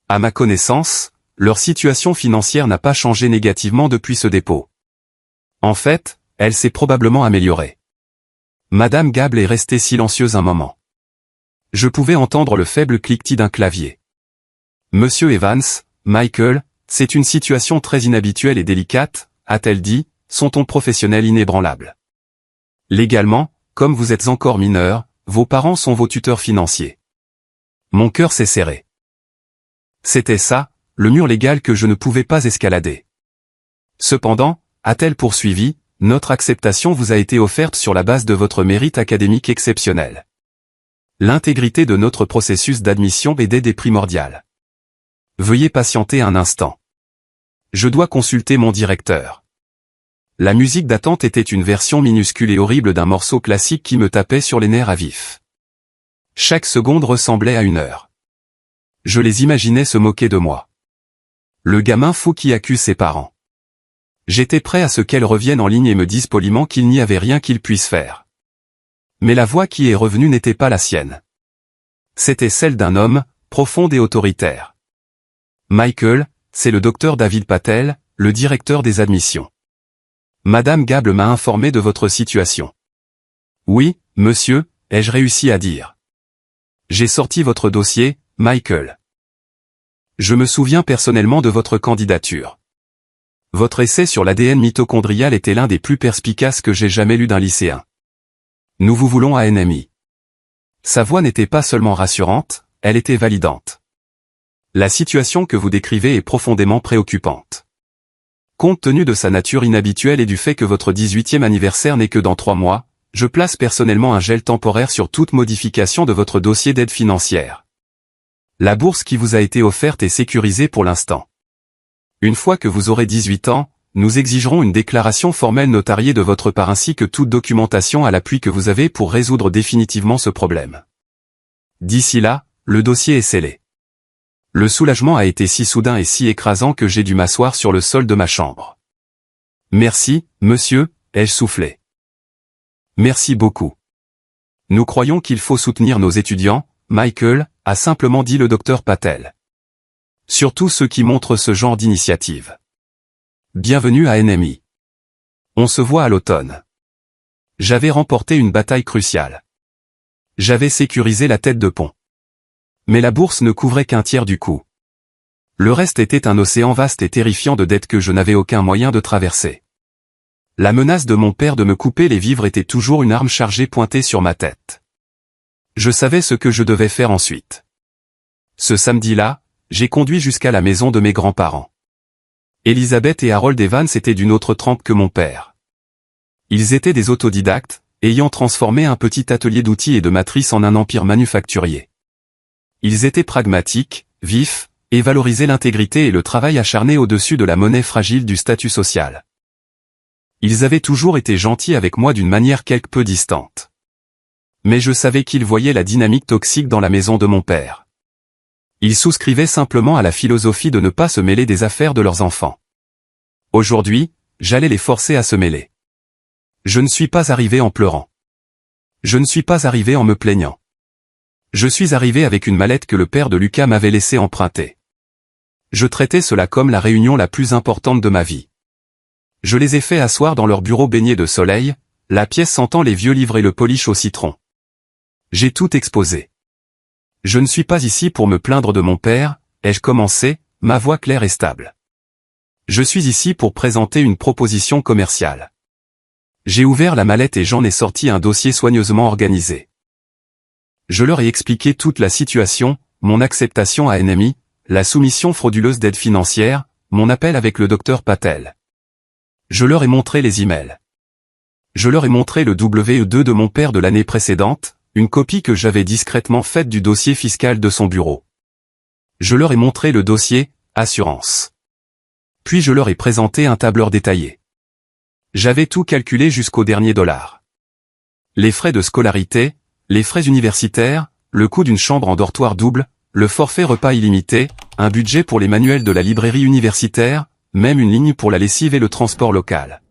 Speaker 1: À ma connaissance, leur situation financière n'a pas changé négativement depuis ce dépôt. En fait, elle s'est probablement améliorée. Madame Gable est restée silencieuse un moment. Je pouvais entendre le faible cliquetis d'un clavier. Monsieur Evans, Michael, c'est une situation très inhabituelle et délicate, a-t-elle dit, son ton professionnel inébranlable. Légalement, comme vous êtes encore mineur, vos parents sont vos tuteurs financiers. Mon cœur s'est serré. C'était ça, le mur légal que je ne pouvais pas escalader. Cependant, a-t-elle poursuivi, notre acceptation vous a été offerte sur la base de votre mérite académique exceptionnel. L'intégrité de notre processus d'admission et d'aide est primordiale. Veuillez patienter un instant. Je dois consulter mon directeur. La musique d'attente était une version minuscule et horrible d'un morceau classique qui me tapait sur les nerfs à vif. Chaque seconde ressemblait à une heure. Je les imaginais se moquer de moi. Le gamin fou qui accuse ses parents. J'étais prêt à ce qu'elle revienne en ligne et me dise poliment qu'il n'y avait rien qu'il puisse faire. Mais la voix qui est revenue n'était pas la sienne. C'était celle d'un homme, profonde et autoritaire. Michael, c'est le docteur David Patel, le directeur des admissions. Madame Gable m'a informé de votre situation. Oui, monsieur, ai-je réussi à dire. J'ai sorti votre dossier, Michael. Je me souviens personnellement de votre candidature. Votre essai sur l'ADN mitochondrial était l'un des plus perspicaces que j'ai jamais lu d'un lycéen. Nous vous voulons à NMI. Sa voix n'était pas seulement rassurante, elle était validante. La situation que vous décrivez est profondément préoccupante. Compte tenu de sa nature inhabituelle et du fait que votre 18e anniversaire n'est que dans 3 mois, je place personnellement un gel temporaire sur toute modification de votre dossier d'aide financière. La bourse qui vous a été offerte est sécurisée pour l'instant. Une fois que vous aurez 18 ans, nous exigerons une déclaration formelle notariée de votre part ainsi que toute documentation à l'appui que vous avez pour résoudre définitivement ce problème. D'ici là, le dossier est scellé. Le soulagement a été si soudain et si écrasant que j'ai dû m'asseoir sur le sol de ma chambre. Merci, monsieur, ai-je soufflé. Merci beaucoup. Nous croyons qu'il faut soutenir nos étudiants, Michael, a simplement dit le docteur Patel. Surtout ceux qui montrent ce genre d'initiative. Bienvenue à NMI. On se voit à l'automne. J'avais remporté une bataille cruciale. J'avais sécurisé la tête de pont. Mais la bourse ne couvrait qu'un tiers du coût. Le reste était un océan vaste et terrifiant de dettes que je n'avais aucun moyen de traverser. La menace de mon père de me couper les vivres était toujours une arme chargée pointée sur ma tête. Je savais ce que je devais faire ensuite. Ce samedi-là, j'ai conduit jusqu'à la maison de mes grands-parents. Elizabeth et Harold Evans étaient d'une autre trempe que mon père. Ils étaient des autodidactes, ayant transformé un petit atelier d'outils et de matrices en un empire manufacturier. Ils étaient pragmatiques, vifs, et valorisaient l'intégrité et le travail acharné au-dessus de la monnaie fragile du statut social. Ils avaient toujours été gentils avec moi d'une manière quelque peu distante. Mais je savais qu'ils voyaient la dynamique toxique dans la maison de mon père. Ils souscrivaient simplement à la philosophie de ne pas se mêler des affaires de leurs enfants. Aujourd'hui, j'allais les forcer à se mêler. Je ne suis pas arrivé en pleurant. Je ne suis pas arrivé en me plaignant. Je suis arrivé avec une mallette que le père de Lucas m'avait laissé emprunter. Je traitais cela comme la réunion la plus importante de ma vie. Je les ai fait asseoir dans leur bureau baigné de soleil, la pièce sentant les vieux livres et le polish au citron. J'ai tout exposé. Je ne suis pas ici pour me plaindre de mon père, ai-je commencé, ma voix claire et stable. Je suis ici pour présenter une proposition commerciale. J'ai ouvert la mallette et j'en ai sorti un dossier soigneusement organisé. Je leur ai expliqué toute la situation, mon acceptation à NMI, la soumission frauduleuse d'aide financière, mon appel avec le docteur Patel. Je leur ai montré les emails. Je leur ai montré le WE2 de mon père de l'année précédente, une copie que j'avais discrètement faite du dossier fiscal de son bureau. Je leur ai montré le dossier, assurance. Puis je leur ai présenté un tableur détaillé. J'avais tout calculé jusqu'au dernier dollar. les frais de scolarité, les frais universitaires, le coût d'une chambre en dortoir double, le forfait repas illimité, un budget pour les manuels de la librairie universitaire, même une ligne pour la lessive et le transport local.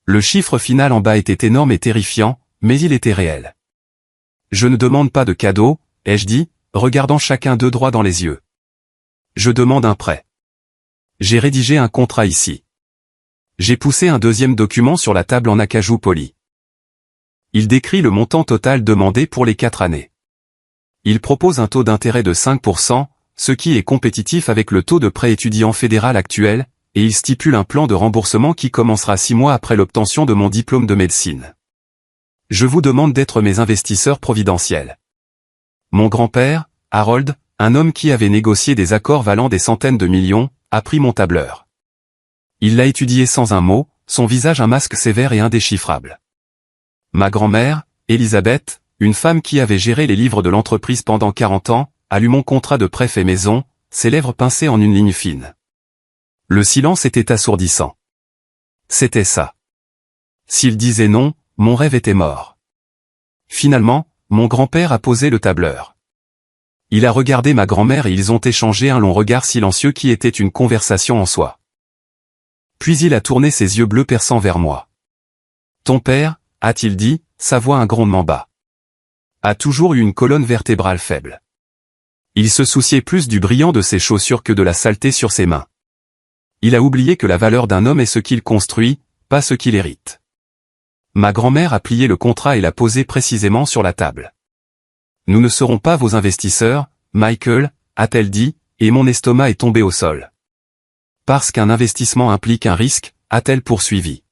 Speaker 1: Le chiffre final en bas était énorme et terrifiant, mais il était réel. Je ne demande pas de cadeau, ai-je dit, regardant chacun d'eux droit dans les yeux. Je demande un prêt. J'ai rédigé un contrat ici. J'ai poussé un deuxième document sur la table en acajou poli. Il décrit le montant total demandé pour les 4 années. Il propose un taux d'intérêt de 5%, ce qui est compétitif avec le taux de prêt étudiant fédéral actuel, et il stipule un plan de remboursement qui commencera 6 mois après l'obtention de mon diplôme de médecine. Je vous demande d'être mes investisseurs providentiels. Mon grand-père, Harold, un homme qui avait négocié des accords valant des centaines de millions, a pris mon tableur. Il l'a étudié sans un mot, son visage un masque sévère et indéchiffrable. Ma grand-mère, Elisabeth, une femme qui avait géré les livres de l'entreprise pendant 40 ans, a lu mon contrat de prêt fait maison, ses lèvres pincées en une ligne fine. Le silence était assourdissant. C'était ça. S'il disait non, mon rêve était mort. Finalement, mon grand-père a posé le tableur. Il a regardé ma grand-mère et ils ont échangé un long regard silencieux qui était une conversation en soi. Puis il a tourné ses yeux bleus perçants vers moi. Ton père, a-t-il dit, sa voix un grondement bas, a toujours eu une colonne vertébrale faible. Il se souciait plus du brillant de ses chaussures que de la saleté sur ses mains. Il a oublié que la valeur d'un homme est ce qu'il construit, pas ce qu'il hérite. Ma grand-mère a plié le contrat et l'a posé précisément sur la table. Nous ne serons pas vos investisseurs, Michael, a-t-elle dit, et mon estomac est tombé au sol. Parce qu'un investissement implique un risque, a-t-elle poursuivi.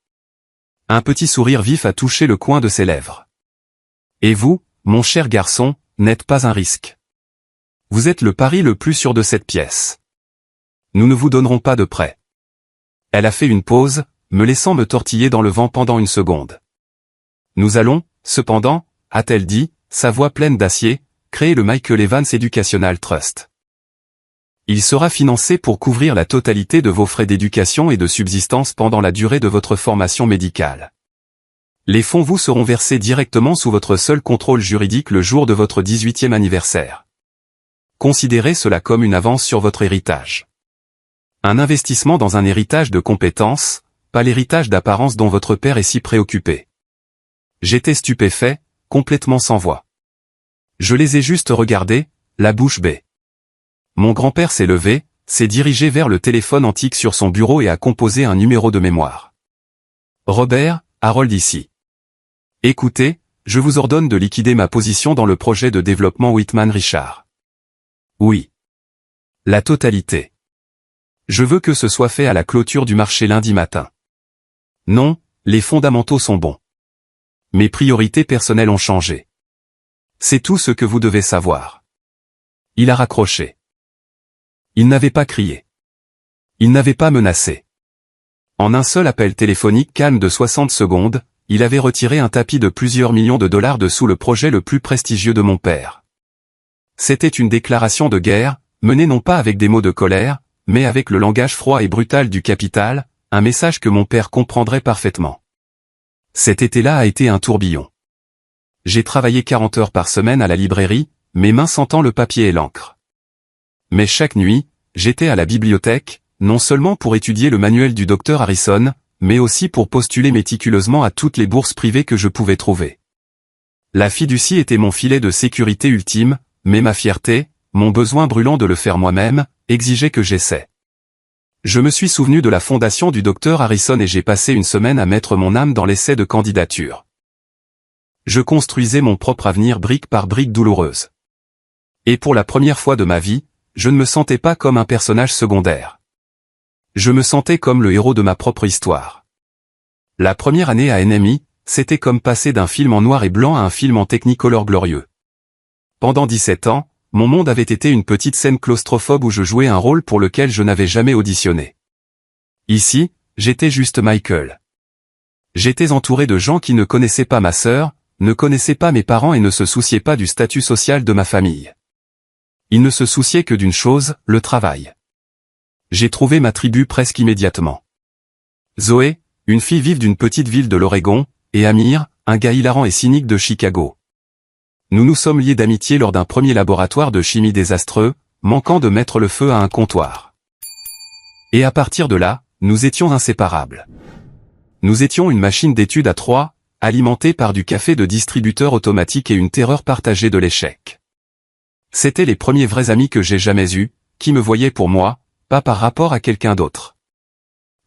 Speaker 1: Un petit sourire vif a touché le coin de ses lèvres. Et vous, mon cher garçon, n'êtes pas un risque. Vous êtes le pari le plus sûr de cette pièce. Nous ne vous donnerons pas de prêt. Elle a fait une pause, me laissant me tortiller dans le vent pendant une seconde. Nous allons, cependant, a-t-elle dit, sa voix pleine d'acier, créer le Michael Evans Educational Trust. Il sera financé pour couvrir la totalité de vos frais d'éducation et de subsistance pendant la durée de votre formation médicale. Les fonds vous seront versés directement sous votre seul contrôle juridique le jour de votre 18e anniversaire. Considérez cela comme une avance sur votre héritage. Un investissement dans un héritage de compétences, pas l'héritage d'apparence dont votre père est si préoccupé. J'étais stupéfait, complètement sans voix. Je les ai juste regardés, la bouche bée. Mon grand-père s'est levé, s'est dirigé vers le téléphone antique sur son bureau et a composé un numéro de mémoire. Robert, Harold ici. Écoutez, je vous ordonne de liquider ma position dans le projet de développement Whitman Richard. Oui. La totalité. Je veux que ce soit fait à la clôture du marché lundi matin. Non, les fondamentaux sont bons. Mes priorités personnelles ont changé. C'est tout ce que vous devez savoir. Il a raccroché. Il n'avait pas crié. Il n'avait pas menacé. En un seul appel téléphonique calme de 60 secondes, il avait retiré un tapis de plusieurs millions de dollars dessous le projet le plus prestigieux de mon père. C'était une déclaration de guerre, menée non pas avec des mots de colère, mais avec le langage froid et brutal du capital, un message que mon père comprendrait parfaitement. Cet été-là a été un tourbillon. J'ai travaillé 40 heures par semaine à la librairie, mes mains sentant le papier et l'encre. Mais chaque nuit, j'étais à la bibliothèque, non seulement pour étudier le manuel du Dr Harrison, mais aussi pour postuler méticuleusement à toutes les bourses privées que je pouvais trouver. La fiducie était mon filet de sécurité ultime, mais ma fierté, mon besoin brûlant de le faire moi-même, exigeait que j'essaie. Je me suis souvenu de la fondation du Dr Harrison et j'ai passé une semaine à mettre mon âme dans l'essai de candidature. Je construisais mon propre avenir brique par brique douloureuse. Et pour la première fois de ma vie, je ne me sentais pas comme un personnage secondaire. Je me sentais comme le héros de ma propre histoire. La première année à NMI, c'était comme passer d'un film en noir et blanc à un film en Technicolor glorieux. Pendant 17 ans, mon monde avait été une petite scène claustrophobe où je jouais un rôle pour lequel je n'avais jamais auditionné. Ici, j'étais juste Michael. J'étais entouré de gens qui ne connaissaient pas ma sœur, ne connaissaient pas mes parents et ne se souciaient pas du statut social de ma famille. Ils ne se souciaient que d'une chose, le travail. J'ai trouvé ma tribu presque immédiatement. Zoé, une fille vive d'une petite ville de l'Oregon, et Amir, un gars hilarant et cynique de Chicago. Nous nous sommes liés d'amitié lors d'un premier laboratoire de chimie désastreux, manquant de mettre le feu à un comptoir. Et à partir de là, nous étions inséparables. Nous étions une machine d'étude à trois, alimentée par du café de distributeur automatique et une terreur partagée de l'échec. C'étaient les premiers vrais amis que j'ai jamais eus, qui me voyaient pour moi, pas par rapport à quelqu'un d'autre.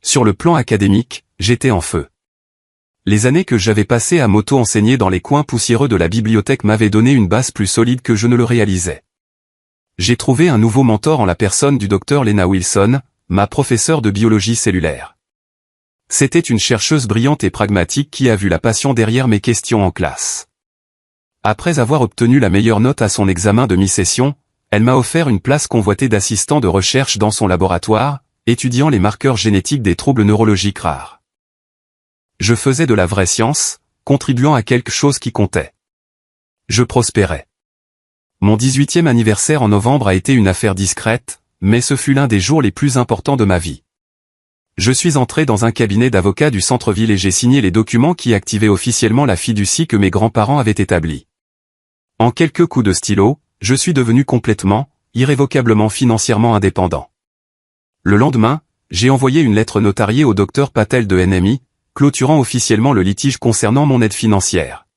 Speaker 1: Sur le plan académique, j'étais en feu. Les années que j'avais passées à m'auto-enseigner dans les coins poussiéreux de la bibliothèque m'avaient donné une base plus solide que je ne le réalisais. J'ai trouvé un nouveau mentor en la personne du Dr Lena Wilson, ma professeure de biologie cellulaire. C'était une chercheuse brillante et pragmatique qui a vu la passion derrière mes questions en classe. Après avoir obtenu la meilleure note à son examen de mi-session, elle m'a offert une place convoitée d'assistant de recherche dans son laboratoire, étudiant les marqueurs génétiques des troubles neurologiques rares. Je faisais de la vraie science, contribuant à quelque chose qui comptait. Je prospérais. Mon 18e anniversaire en novembre a été une affaire discrète, mais ce fut l'un des jours les plus importants de ma vie. Je suis entré dans un cabinet d'avocats du centre-ville et j'ai signé les documents qui activaient officiellement la fiducie que mes grands-parents avaient établie. En quelques coups de stylo, je suis devenu complètement, irrévocablement financièrement indépendant. Le lendemain, j'ai envoyé une lettre notariée au docteur Patel de NMI, clôturant officiellement le litige concernant mon aide financière.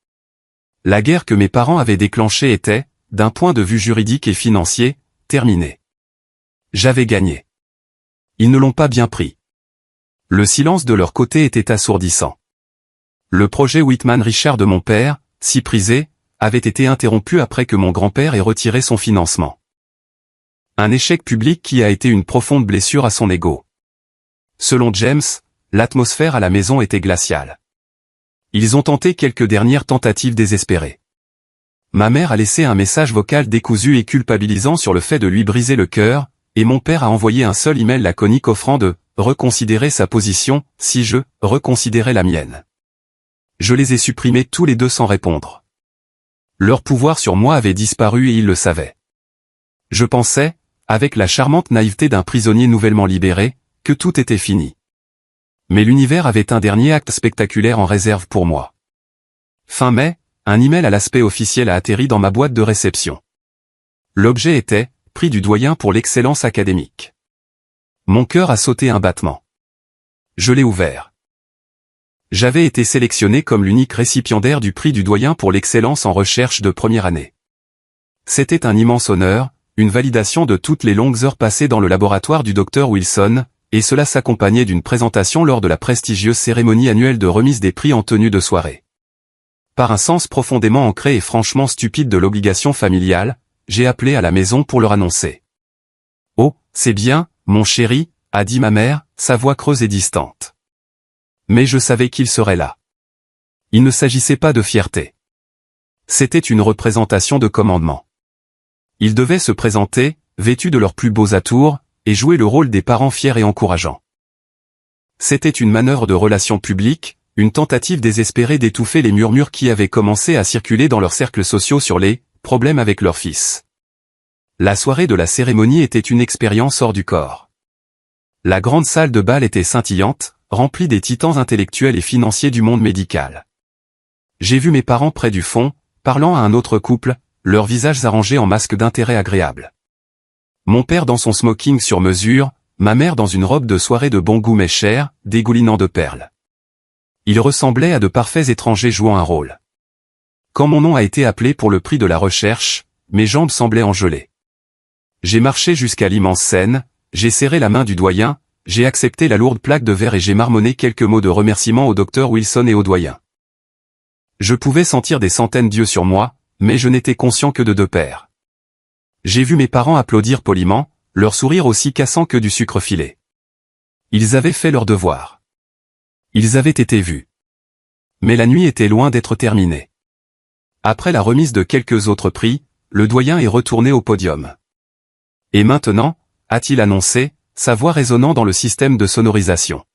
Speaker 1: La guerre que mes parents avaient déclenchée était, d'un point de vue juridique et financier, terminée. J'avais gagné. Ils ne l'ont pas bien pris. Le silence de leur côté était assourdissant. Le projet Whitman Richard de mon père, si prisé, avait été interrompu après que mon grand-père ait retiré son financement. Un échec public qui a été une profonde blessure à son ego. Selon James, l'atmosphère à la maison était glaciale. Ils ont tenté quelques dernières tentatives désespérées. Ma mère a laissé un message vocal décousu et culpabilisant sur le fait de lui briser le cœur, et mon père a envoyé un seul email laconique offrant de reconsidérer sa position, si je reconsidérais la mienne. Je les ai supprimés tous les deux sans répondre. Leur pouvoir sur moi avait disparu et ils le savaient. Je pensais, avec la charmante naïveté d'un prisonnier nouvellement libéré, que tout était fini. Mais l'univers avait un dernier acte spectaculaire en réserve pour moi. Fin mai, un email à l'aspect officiel a atterri dans ma boîte de réception. L'objet était « Prix du doyen pour l'excellence académique ». Mon cœur a sauté un battement. Je l'ai ouvert. J'avais été sélectionné comme l'unique récipiendaire du prix du doyen pour l'excellence en recherche de première année. C'était un immense honneur, une validation de toutes les longues heures passées dans le laboratoire du Dr Wilson, et cela s'accompagnait d'une présentation lors de la prestigieuse cérémonie annuelle de remise des prix en tenue de soirée. Par un sens profondément ancré et franchement stupide de l'obligation familiale, j'ai appelé à la maison pour leur annoncer. « Oh, c'est bien, mon chéri », a dit ma mère, sa voix creuse et distante. Mais je savais qu'ils seraient là. Il ne s'agissait pas de fierté. C'était une représentation de commandement. Ils devaient se présenter, vêtus de leurs plus beaux atours, et jouer le rôle des parents fiers et encourageants. C'était une manœuvre de relations publiques, une tentative désespérée d'étouffer les murmures qui avaient commencé à circuler dans leurs cercles sociaux sur les problèmes avec leur fils. La soirée de la cérémonie était une expérience hors du corps. La grande salle de bal était scintillante, remplie des titans intellectuels et financiers du monde médical. J'ai vu mes parents près du fond, parlant à un autre couple, leurs visages arrangés en masques d'intérêt agréable. Mon père dans son smoking sur mesure, ma mère dans une robe de soirée de bon goût mais chère, dégoulinant de perles. Ils ressemblaient à de parfaits étrangers jouant un rôle. Quand mon nom a été appelé pour le prix de la recherche, mes jambes semblaient en gelée. J'ai marché jusqu'à l'immense scène, j'ai serré la main du doyen, j'ai accepté la lourde plaque de verre et j'ai marmonné quelques mots de remerciement au docteur Wilson et au doyen. Je pouvais sentir des centaines d'yeux sur moi, mais je n'étais conscient que de deux paires. J'ai vu mes parents applaudir poliment, leur sourire aussi cassant que du sucre filé. Ils avaient fait leur devoir. Ils avaient été vus. Mais la nuit était loin d'être terminée. Après la remise de quelques autres prix, le doyen est retourné au podium. Et maintenant, a-t-il annoncé, sa voix résonnant dans le système de sonorisation.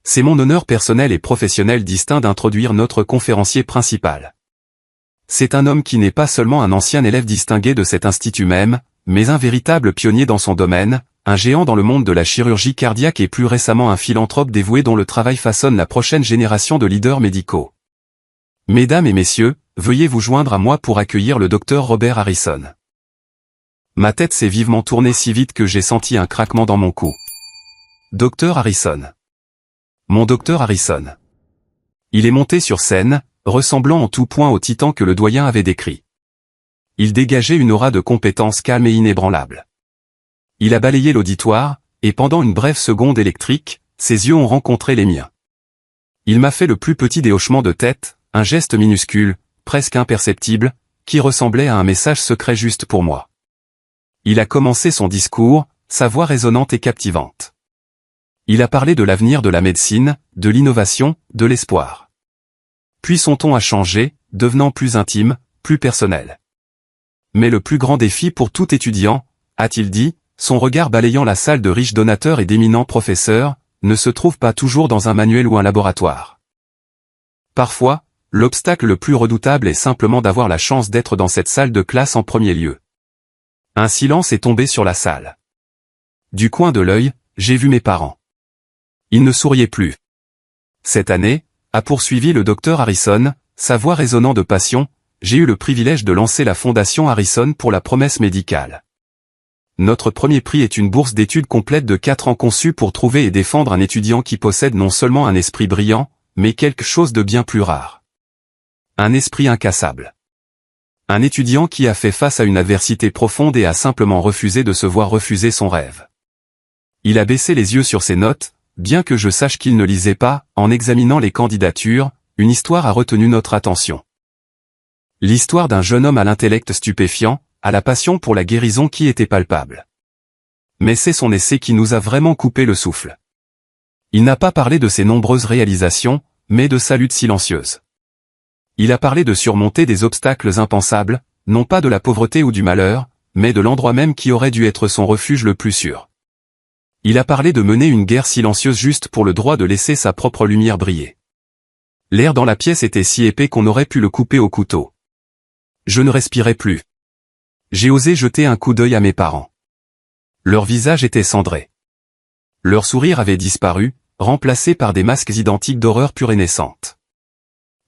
Speaker 1: C'est mon honneur personnel et professionnel distinct d'introduire notre conférencier principal. C'est un homme qui n'est pas seulement un ancien élève distingué de cet institut même, mais un véritable pionnier dans son domaine, un géant dans le monde de la chirurgie cardiaque et plus récemment un philanthrope dévoué dont le travail façonne la prochaine génération de leaders médicaux. Mesdames et messieurs, veuillez vous joindre à moi pour accueillir le docteur Robert Harrison. Ma tête s'est vivement tournée si vite que j'ai senti un craquement dans mon cou. Docteur Harrison. Mon docteur Harrison. Il est monté sur scène, ressemblant en tout point au titan que le doyen avait décrit. Il dégageait une aura de compétence calme et inébranlable. Il a balayé l'auditoire, et pendant une brève seconde électrique, ses yeux ont rencontré les miens. Il m'a fait le plus petit des hochements de tête, un geste minuscule, presque imperceptible, qui ressemblait à un message secret juste pour moi. Il a commencé son discours, sa voix résonnante et captivante. Il a parlé de l'avenir de la médecine, de l'innovation, de l'espoir. Puis son ton a changé, devenant plus intime, plus personnel. Mais le plus grand défi pour tout étudiant, a-t-il dit, son regard balayant la salle de riches donateurs et d'éminents professeurs, ne se trouve pas toujours dans un manuel ou un laboratoire. Parfois, l'obstacle le plus redoutable est simplement d'avoir la chance d'être dans cette salle de classe en premier lieu. Un silence est tombé sur la salle. Du coin de l'œil, j'ai vu mes parents. Ils ne souriaient plus. Cette année, a poursuivi le docteur Harrison, sa voix résonnant de passion, j'ai eu le privilège de lancer la Fondation Harrison pour la promesse médicale. Notre premier prix est une bourse d'études complète de 4 ans conçue pour trouver et défendre un étudiant qui possède non seulement un esprit brillant, mais quelque chose de bien plus rare. Un esprit incassable. Un étudiant qui a fait face à une adversité profonde et a simplement refusé de se voir refuser son rêve. Il a baissé les yeux sur ses notes, bien que je sache qu'il ne lisait pas, en examinant les candidatures, une histoire a retenu notre attention. L'histoire d'un jeune homme à l'intellect stupéfiant, à la passion pour la guérison qui était palpable. Mais c'est son essai qui nous a vraiment coupé le souffle. Il n'a pas parlé de ses nombreuses réalisations, mais de sa lutte silencieuse. Il a parlé de surmonter des obstacles impensables, non pas de la pauvreté ou du malheur, mais de l'endroit même qui aurait dû être son refuge le plus sûr. Il a parlé de mener une guerre silencieuse juste pour le droit de laisser sa propre lumière briller. L'air dans la pièce était si épais qu'on aurait pu le couper au couteau. Je ne respirais plus. J'ai osé jeter un coup d'œil à mes parents. Leur visage était cendré. Leur sourire avait disparu, remplacé par des masques identiques d'horreur pure et naissante.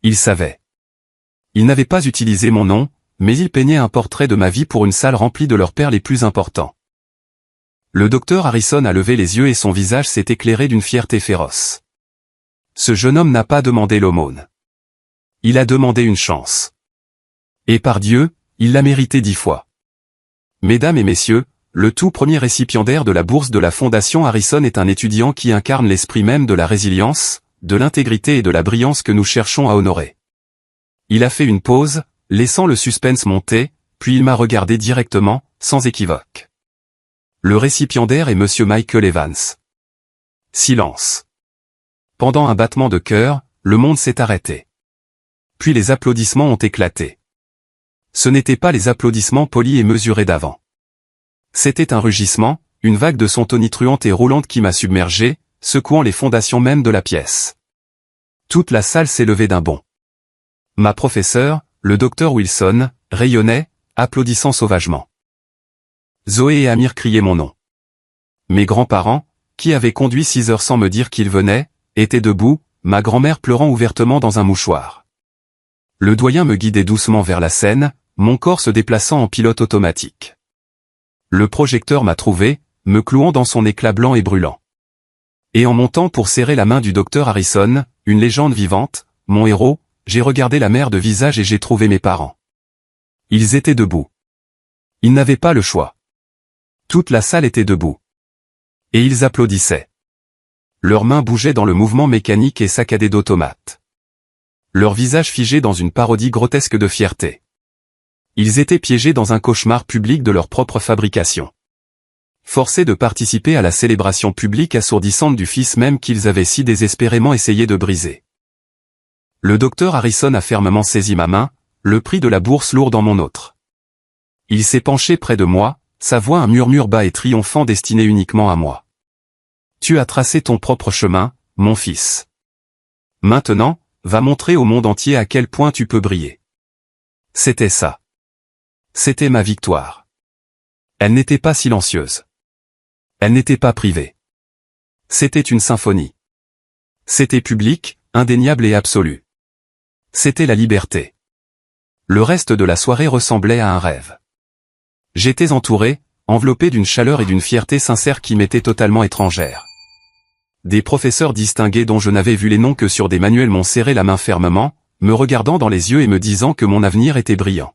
Speaker 1: Ils savaient. Ils n'avaient pas utilisé mon nom, mais ils peignaient un portrait de ma vie pour une salle remplie de leurs pères les plus importants. Le docteur Harrison a levé les yeux et son visage s'est éclairé d'une fierté féroce. Ce jeune homme n'a pas demandé l'aumône. Il a demandé une chance. Et par Dieu, il l'a mérité 10 fois. Mesdames et messieurs, le tout premier récipiendaire de la bourse de la Fondation Harrison est un étudiant qui incarne l'esprit même de la résilience, de l'intégrité et de la brillance que nous cherchons à honorer. Il a fait une pause, laissant le suspense monter, puis il m'a regardé directement, sans équivoque. Le récipiendaire est Monsieur Michael Evans. Silence. Pendant un battement de cœur, le monde s'est arrêté. Puis les applaudissements ont éclaté. Ce n'étaient pas les applaudissements polis et mesurés d'avant. C'était un rugissement, une vague de son tonitruante et roulante qui m'a submergé, secouant les fondations même de la pièce. Toute la salle s'est levée d'un bond. Ma professeure, le docteur Wilson, rayonnait, applaudissant sauvagement. Zoé et Amir criaient mon nom. Mes grands-parents, qui avaient conduit 6 heures sans me dire qu'ils venaient, étaient debout, ma grand-mère pleurant ouvertement dans un mouchoir. Le doyen me guidait doucement vers la scène, mon corps se déplaçant en pilote automatique. Le projecteur m'a trouvé, me clouant dans son éclat blanc et brûlant. Et en montant pour serrer la main du docteur Harrison, une légende vivante, mon héros, j'ai regardé la mer de visage et j'ai trouvé mes parents. Ils étaient debout. Ils n'avaient pas le choix. Toute la salle était debout. Et ils applaudissaient. Leurs mains bougeaient dans le mouvement mécanique et saccadé d'automates. Leurs visages figés dans une parodie grotesque de fierté. Ils étaient piégés dans un cauchemar public de leur propre fabrication. Forcés de participer à la célébration publique assourdissante du fils même qu'ils avaient si désespérément essayé de briser. Le docteur Harrison a fermement saisi ma main, le prix de la bourse lourd dans mon autre. Il s'est penché près de moi, sa voix un murmure bas et triomphant destiné uniquement à moi. Tu as tracé ton propre chemin, mon fils. Maintenant, va montrer au monde entier à quel point tu peux briller. C'était ça. C'était ma victoire. Elle n'était pas silencieuse. Elle n'était pas privée. C'était une symphonie. C'était public, indéniable et absolu. C'était la liberté. Le reste de la soirée ressemblait à un rêve. J'étais entouré, enveloppé d'une chaleur et d'une fierté sincère qui m'étaient totalement étrangères. Des professeurs distingués dont je n'avais vu les noms que sur des manuels m'ont serré la main fermement, me regardant dans les yeux et me disant que mon avenir était brillant.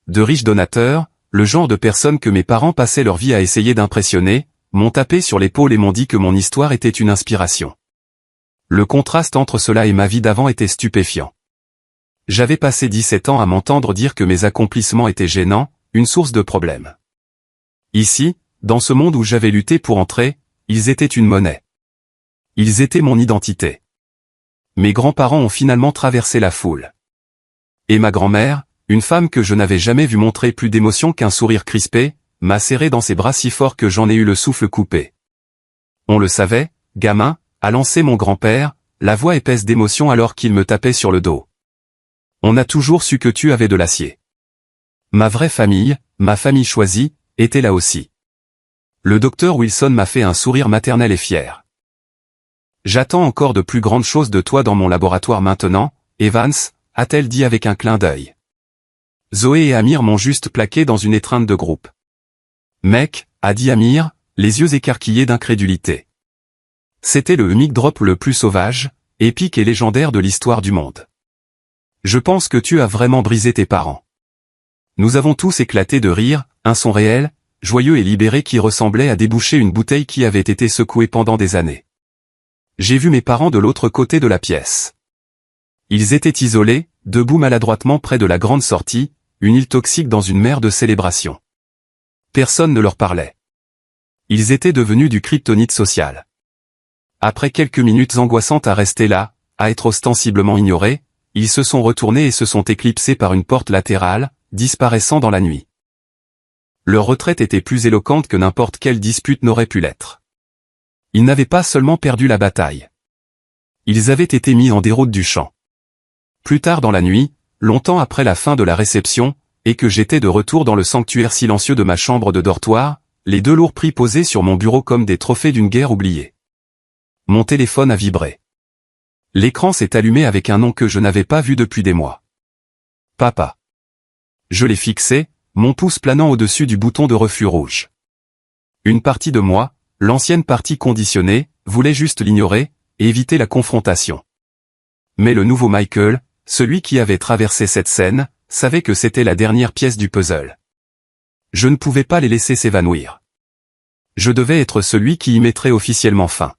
Speaker 1: De riches donateurs, le genre de personnes que mes parents passaient leur vie à essayer d'impressionner, m'ont tapé sur l'épaule et m'ont dit que mon histoire était une inspiration. Le contraste entre cela et ma vie d'avant était stupéfiant. J'avais passé 17 ans à m'entendre dire que mes accomplissements étaient gênants, une source de problèmes. Ici, dans ce monde où j'avais lutté pour entrer, ils étaient une monnaie. Ils étaient mon identité. Mes grands-parents ont finalement traversé la foule. Et ma grand-mère, une femme que je n'avais jamais vue montrer plus d'émotion qu'un sourire crispé, m'a serré dans ses bras si fort que j'en ai eu le souffle coupé. On le savait, gamin, a lancé mon grand-père, la voix épaisse d'émotion alors qu'il me tapait sur le dos. On a toujours su que tu avais de l'acier. Ma vraie famille, ma famille choisie, était là aussi. Le docteur Wilson m'a fait un sourire maternel et fier. J'attends encore de plus grandes choses de toi dans mon laboratoire maintenant, Evans, a-t-elle dit avec un clin d'œil. Zoé et Amir m'ont juste plaqué dans une étreinte de groupe. Mec, a dit Amir, les yeux écarquillés d'incrédulité. C'était le mic drop le plus sauvage, épique et légendaire de l'histoire du monde. Je pense que tu as vraiment brisé tes parents. Nous avons tous éclaté de rire, un son réel, joyeux et libéré qui ressemblait à déboucher une bouteille qui avait été secouée pendant des années. J'ai vu mes parents de l'autre côté de la pièce. Ils étaient isolés, debout maladroitement près de la grande sortie, une île toxique dans une mer de célébration. Personne ne leur parlait. Ils étaient devenus du kryptonite social. Après quelques minutes angoissantes à rester là, à être ostensiblement ignorés, ils se sont retournés et se sont éclipsés par une porte latérale, disparaissant dans la nuit. Leur retraite était plus éloquente que n'importe quelle dispute n'aurait pu l'être. Ils n'avaient pas seulement perdu la bataille. Ils avaient été mis en déroute du champ. Plus tard dans la nuit, longtemps après la fin de la réception, et que j'étais de retour dans le sanctuaire silencieux de ma chambre de dortoir, les deux lourds prix posés sur mon bureau comme des trophées d'une guerre oubliée. Mon téléphone a vibré. L'écran s'est allumé avec un nom que je n'avais pas vu depuis des mois. Papa. Je l'ai fixé, mon pouce planant au-dessus du bouton de refus rouge. Une partie de moi, l'ancienne partie conditionnée, voulait juste l'ignorer, et éviter la confrontation. Mais le nouveau Michael, celui qui avait traversé cette scène, savait que c'était la dernière pièce du puzzle. Je ne pouvais pas les laisser s'évanouir. Je devais être celui qui y mettrait officiellement fin.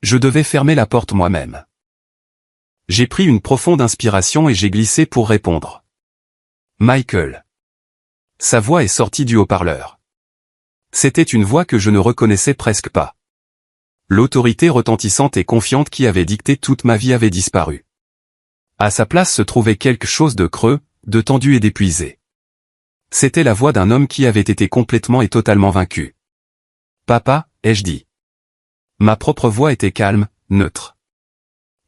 Speaker 1: Je devais fermer la porte moi-même. J'ai pris une profonde inspiration et j'ai glissé pour répondre. Michael. Sa voix est sortie du haut-parleur. C'était une voix que je ne reconnaissais presque pas. L'autorité retentissante et confiante qui avait dicté toute ma vie avait disparu. À sa place se trouvait quelque chose de creux, de tendu et d'épuisé. C'était la voix d'un homme qui avait été complètement et totalement vaincu. Papa, ai-je dit. Ma propre voix était calme, neutre.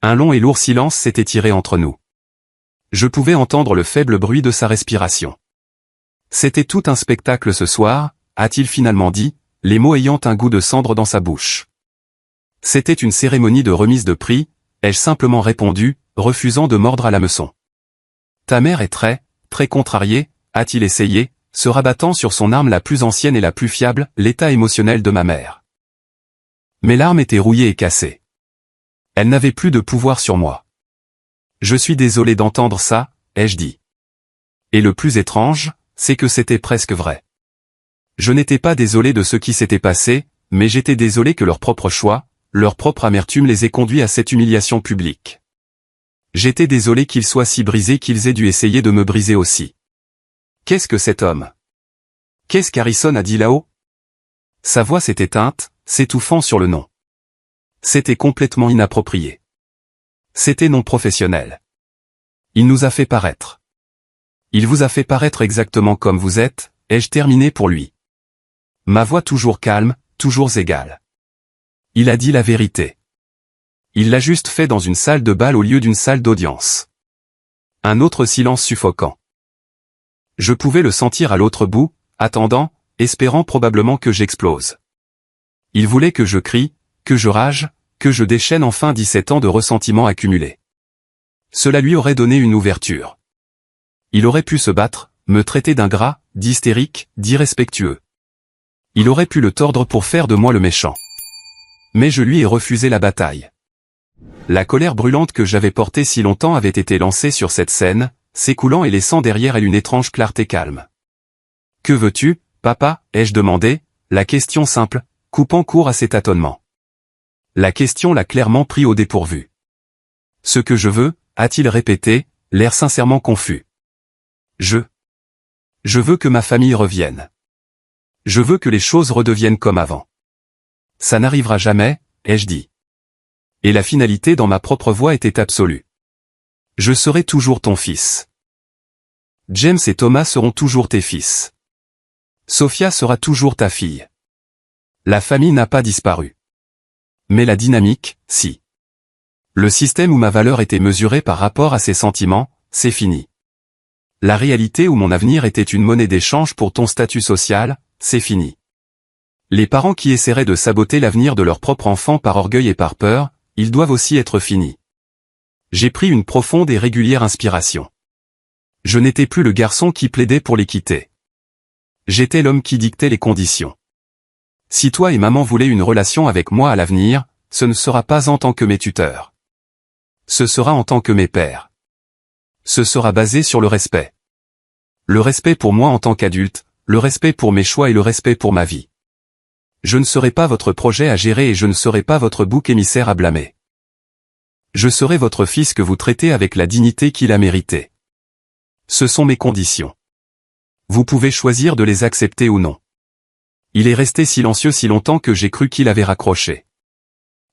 Speaker 1: Un long et lourd silence s'était tiré entre nous. Je pouvais entendre le faible bruit de sa respiration. C'était tout un spectacle ce soir, a-t-il finalement dit, les mots ayant un goût de cendre dans sa bouche. C'était une cérémonie de remise de prix, ai-je simplement répondu, refusant de mordre à l'hameçon. Ta mère est très contrariée, a-t-il essayé, se rabattant sur son arme la plus ancienne et la plus fiable, l'état émotionnel de ma mère. Mes larmes étaient rouillées et cassées. Elle n'avait plus de pouvoir sur moi. Je suis désolé d'entendre ça, ai-je dit. Et le plus étrange, c'est que c'était presque vrai. Je n'étais pas désolé de ce qui s'était passé, mais j'étais désolé que leur propre choix, leur propre amertume les ait conduits à cette humiliation publique. J'étais désolé qu'ils soient si brisés qu'ils aient dû essayer de me briser aussi. Qu'est-ce que cet homme? Qu'est-ce qu'Harrison a dit là-haut? Sa voix s'est éteinte, s'étouffant sur le nom. C'était complètement inapproprié. C'était non professionnel. Il nous a fait paraître. Il vous a fait paraître exactement comme vous êtes, ai-je terminé pour lui. Ma voix toujours calme, toujours égale. Il a dit la vérité. Il l'a juste fait dans une salle de bal au lieu d'une salle d'audience. Un autre silence suffocant. Je pouvais le sentir à l'autre bout, attendant, espérant probablement que j'explose. Il voulait que je crie, que je rage, que je déchaîne enfin 17 ans de ressentiment accumulé. Cela lui aurait donné une ouverture. Il aurait pu se battre, me traiter d'ingrat, d'hystérique, d'irrespectueux. Il aurait pu le tordre pour faire de moi le méchant. Mais je lui ai refusé la bataille. La colère brûlante que j'avais portée si longtemps avait été lancée sur cette scène, s'écoulant et laissant derrière elle une étrange clarté calme. « Que veux-tu, papa ?» ai-je demandé, la question simple, coupant court à ses tâtonnements. La question l'a clairement pris au dépourvu. « Ce que je veux ?» a-t-il répété, l'air sincèrement confus. Je veux que ma famille revienne. Je veux que les choses redeviennent comme avant. Ça n'arrivera jamais, ai-je dit. Et la finalité dans ma propre voix était absolue. Je serai toujours ton fils. James et Thomas seront toujours tes fils. Sophia sera toujours ta fille. La famille n'a pas disparu. Mais la dynamique, si. Le système où ma valeur était mesurée par rapport à ses sentiments, c'est fini. La réalité où mon avenir était une monnaie d'échange pour ton statut social, c'est fini. Les parents qui essaieraient de saboter l'avenir de leur propre enfant par orgueil et par peur, ils doivent aussi être finis. J'ai pris une profonde et régulière inspiration. Je n'étais plus le garçon qui plaidait pour l'équité. J'étais l'homme qui dictait les conditions. Si toi et maman voulez une relation avec moi à l'avenir, ce ne sera pas en tant que mes tuteurs. Ce sera en tant que mes pères. Ce sera basé sur le respect. Le respect pour moi en tant qu'adulte, le respect pour mes choix et le respect pour ma vie. Je ne serai pas votre projet à gérer et je ne serai pas votre bouc émissaire à blâmer. Je serai votre fils que vous traitez avec la dignité qu'il a méritée. Ce sont mes conditions. Vous pouvez choisir de les accepter ou non. Il est resté silencieux si longtemps que j'ai cru qu'il avait raccroché.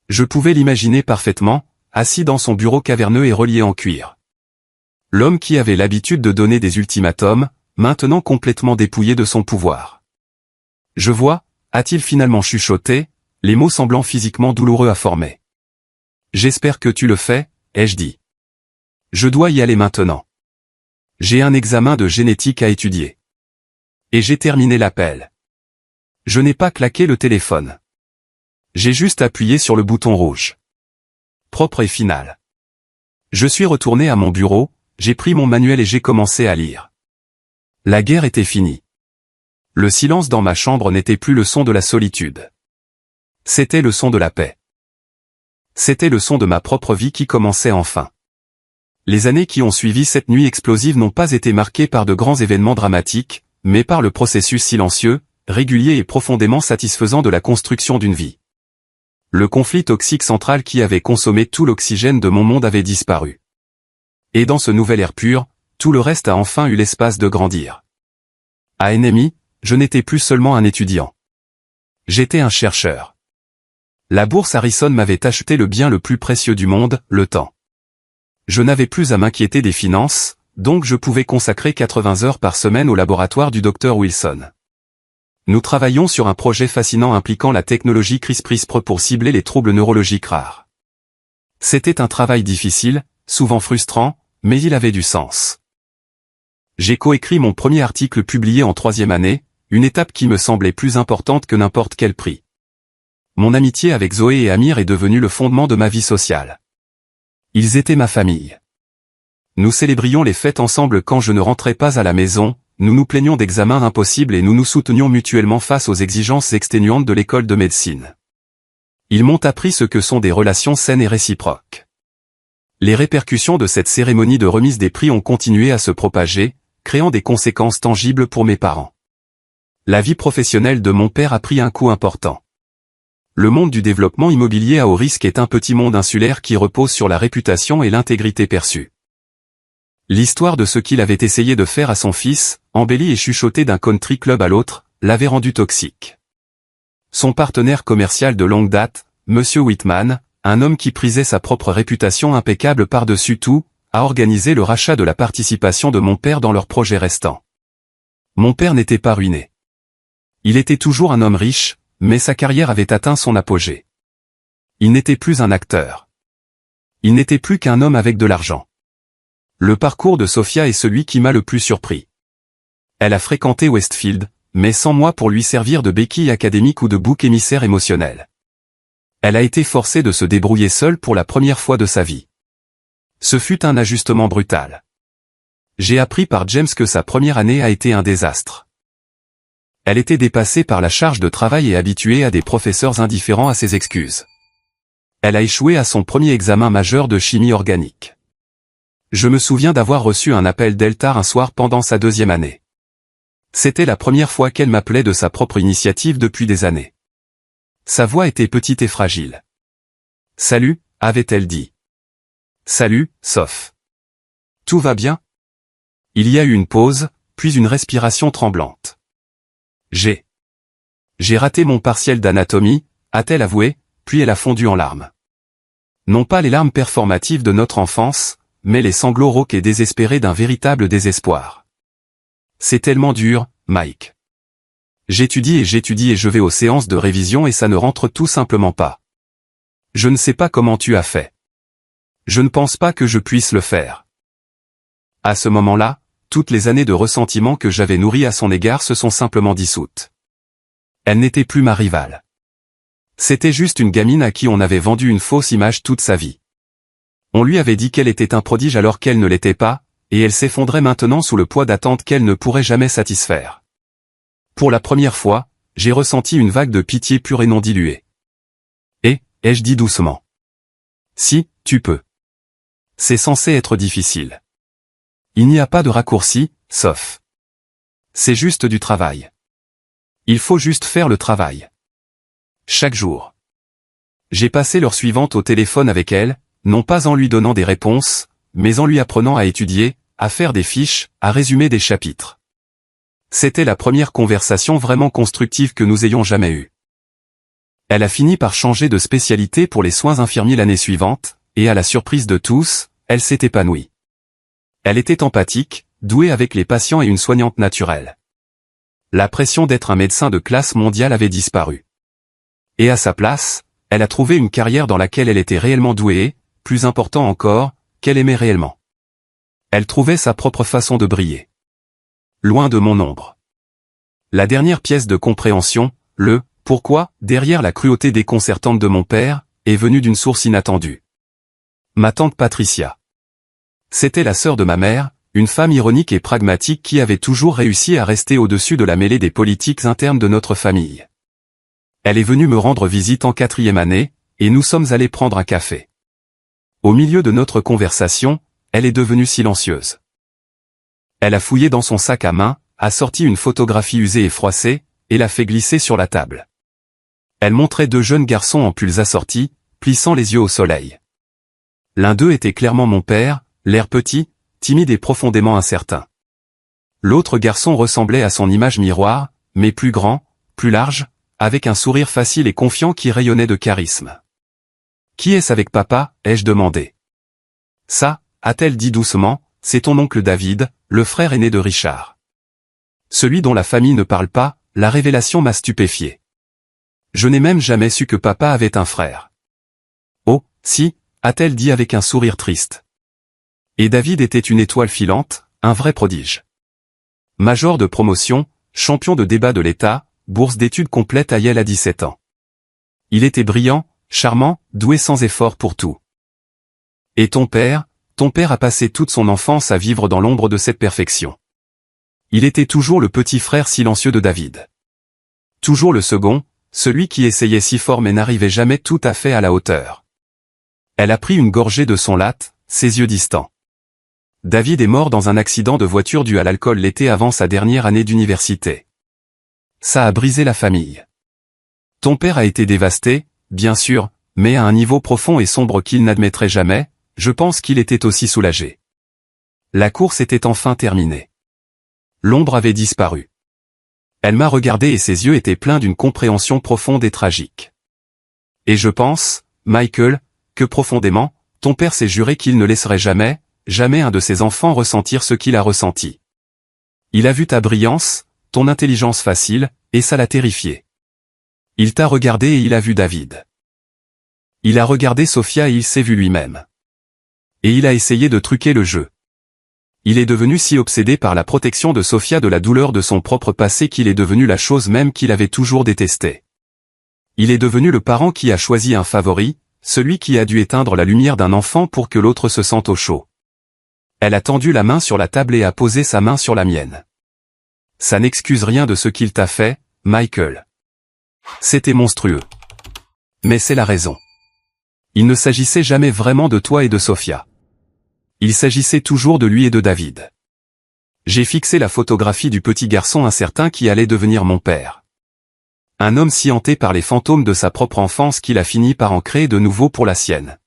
Speaker 1: Je pouvais l'imaginer parfaitement, assis dans son bureau caverneux et relié en cuir. L'homme qui avait l'habitude de donner des ultimatums, maintenant complètement dépouillé de son pouvoir. Je vois, a-t-il finalement chuchoté, les mots semblant physiquement douloureux à former. J'espère que tu le fais, ai-je dit. Je dois y aller maintenant. J'ai un examen de génétique à étudier. Et j'ai terminé l'appel. Je n'ai pas claqué le téléphone. J'ai juste appuyé sur le bouton rouge. Propre et final. Je suis retourné à mon bureau, j'ai pris mon manuel et j'ai commencé à lire. La guerre était finie. Le silence dans ma chambre n'était plus le son de la solitude. C'était le son de la paix. C'était le son de ma propre vie qui commençait enfin. Les années qui ont suivi cette nuit explosive n'ont pas été marquées par de grands événements dramatiques, mais par le processus silencieux, régulier et profondément satisfaisant de la construction d'une vie. Le conflit toxique central qui avait consommé tout l'oxygène de mon monde avait disparu. Et dans ce nouvel air pur, tout le reste a enfin eu l'espace de grandir. À NMI, je n'étais plus seulement un étudiant. J'étais un chercheur. La bourse Harrison m'avait acheté le bien le plus précieux du monde, le temps. Je n'avais plus à m'inquiéter des finances, donc je pouvais consacrer 80 heures par semaine au laboratoire du Dr Wilson. Nous travaillions sur un projet fascinant impliquant la technologie CRISPR pour cibler les troubles neurologiques rares. C'était un travail difficile, souvent frustrant, mais il avait du sens. J'ai coécrit mon premier article publié en 3e année, une étape qui me semblait plus importante que n'importe quel prix. Mon amitié avec Zoé et Amir est devenue le fondement de ma vie sociale. Ils étaient ma famille. Nous célébrions les fêtes ensemble quand je ne rentrais pas à la maison, nous nous plaignions d'examens impossibles et nous nous soutenions mutuellement face aux exigences exténuantes de l'école de médecine. Ils m'ont appris ce que sont des relations saines et réciproques. Les répercussions de cette cérémonie de remise des prix ont continué à se propager, créant des conséquences tangibles pour mes parents. La vie professionnelle de mon père a pris un coup important. Le monde du développement immobilier à haut risque est un petit monde insulaire qui repose sur la réputation et l'intégrité perçue. L'histoire de ce qu'il avait essayé de faire à son fils, embelli et chuchoté d'un country club à l'autre, l'avait rendu toxique. Son partenaire commercial de longue date, M. Whitman, un homme qui prisait sa propre réputation impeccable par-dessus tout, a organisé le rachat de la participation de mon père dans leur projet restant. Mon père n'était pas ruiné. Il était toujours un homme riche, mais sa carrière avait atteint son apogée. Il n'était plus un acteur. Il n'était plus qu'un homme avec de l'argent. Le parcours de Sophia est celui qui m'a le plus surpris. Elle a fréquenté Westfield, mais sans moi pour lui servir de béquille académique ou de bouc émissaire émotionnel. Elle a été forcée de se débrouiller seule pour la première fois de sa vie. Ce fut un ajustement brutal. J'ai appris par James que sa première année a été un désastre. Elle était dépassée par la charge de travail et habituée à des professeurs indifférents à ses excuses. Elle a échoué à son premier examen majeur de chimie organique. Je me souviens d'avoir reçu un appel d'elle tard un soir pendant sa deuxième année. C'était la première fois qu'elle m'appelait de sa propre initiative depuis des années. Sa voix était petite et fragile. « Salut », avait-elle dit. « Salut, Soph. Tout va bien ?» Il y a eu une pause, puis une respiration tremblante. J'ai raté mon partiel d'anatomie, a-t-elle avoué, puis elle a fondu en larmes. Non pas les larmes performatives de notre enfance, mais les sanglots rauques et désespérés d'un véritable désespoir. C'est tellement dur, Mike. J'étudie et je vais aux séances de révision et ça ne rentre tout simplement pas. Je ne sais pas comment tu as fait. Je ne pense pas que je puisse le faire. À ce moment-là, toutes les années de ressentiment que j'avais nourries à son égard se sont simplement dissoutes. Elle n'était plus ma rivale. C'était juste une gamine à qui on avait vendu une fausse image toute sa vie. On lui avait dit qu'elle était un prodige alors qu'elle ne l'était pas, et elle s'effondrait maintenant sous le poids d'attentes qu'elle ne pourrait jamais satisfaire. Pour la première fois, j'ai ressenti une vague de pitié pure et non diluée. Et, ai-je dit doucement. Si, tu peux. C'est censé être difficile. Il n'y a pas de raccourci, sauf. C'est juste du travail. Il faut juste faire le travail. Chaque jour. J'ai passé l'heure suivante au téléphone avec elle, non pas en lui donnant des réponses, mais en lui apprenant à étudier, à faire des fiches, à résumer des chapitres. C'était la première conversation vraiment constructive que nous ayons jamais eue. Elle a fini par changer de spécialité pour les soins infirmiers l'année suivante, et à la surprise de tous, elle s'est épanouie. Elle était empathique, douée avec les patients et une soignante naturelle. La pression d'être un médecin de classe mondiale avait disparu. Et à sa place, elle a trouvé une carrière dans laquelle elle était réellement douée et, plus important encore, qu'elle aimait réellement. Elle trouvait sa propre façon de briller. Loin de mon ombre. La dernière pièce de compréhension, le « pourquoi » derrière la cruauté déconcertante de mon père, est venue d'une source inattendue. Ma tante Patricia. C'était la sœur de ma mère, une femme ironique et pragmatique qui avait toujours réussi à rester au-dessus de la mêlée des politiques internes de notre famille. Elle est venue me rendre visite en 4e année, et nous sommes allés prendre un café. Au milieu de notre conversation, elle est devenue silencieuse. Elle a fouillé dans son sac à main, a sorti une photographie usée et froissée, et l'a fait glisser sur la table. Elle montrait 2 jeunes garçons en pulls assortis, plissant les yeux au soleil. L'un d'eux était clairement mon père, l'air petit, timide et profondément incertain. L'autre garçon ressemblait à son image miroir, mais plus grand, plus large, avec un sourire facile et confiant qui rayonnait de charisme. « Qui est-ce avec papa ?» ai-je demandé. « Ça, » a-t-elle dit doucement, « c'est ton oncle David, le frère aîné de Richard. » Celui dont la famille ne parle pas, la révélation m'a stupéfié. Je n'ai même jamais su que papa avait un frère. « Oh, si », a-t-elle dit avec un sourire triste. Et David était une étoile filante, un vrai prodige. Major de promotion, champion de débat de l'État, bourse d'études complète à Yale à 17 ans. Il était brillant, charmant, doué sans effort pour tout. Et ton père a passé toute son enfance à vivre dans l'ombre de cette perfection. Il était toujours le petit frère silencieux de David. Toujours le second, celui qui essayait si fort mais n'arrivait jamais tout à fait à la hauteur. Elle a pris une gorgée de son latte, ses yeux distants. David est mort dans un accident de voiture dû à l'alcool l'été avant sa dernière année d'université. Ça a brisé la famille. Ton père a été dévasté, bien sûr, mais à un niveau profond et sombre qu'il n'admettrait jamais, je pense qu'il était aussi soulagé. La course était enfin terminée. L'ombre avait disparu. Elle m'a regardé et ses yeux étaient pleins d'une compréhension profonde et tragique. Et je pense, Michael, que profondément, ton père s'est juré qu'il ne laisserait jamais un de ses enfants ressentir ce qu'il a ressenti. Il a vu ta brillance, ton intelligence facile, et ça l'a terrifié. Il t'a regardé et il a vu David. Il a regardé Sophia et il s'est vu lui-même. Et il a essayé de truquer le jeu. Il est devenu si obsédé par la protection de Sophia de la douleur de son propre passé qu'il est devenu la chose même qu'il avait toujours détestée. Il est devenu le parent qui a choisi un favori, celui qui a dû éteindre la lumière d'un enfant pour que l'autre se sente au chaud. Elle a tendu la main sur la table et a posé sa main sur la mienne. Ça n'excuse rien de ce qu'il t'a fait, Michael. C'était monstrueux. Mais c'est la raison. Il ne s'agissait jamais vraiment de toi et de Sophia. Il s'agissait toujours de lui et de David. J'ai fixé la photographie du petit garçon incertain qui allait devenir mon père. Un homme si hanté par les fantômes de sa propre enfance qu'il a fini par en créer de nouveaux pour la sienne.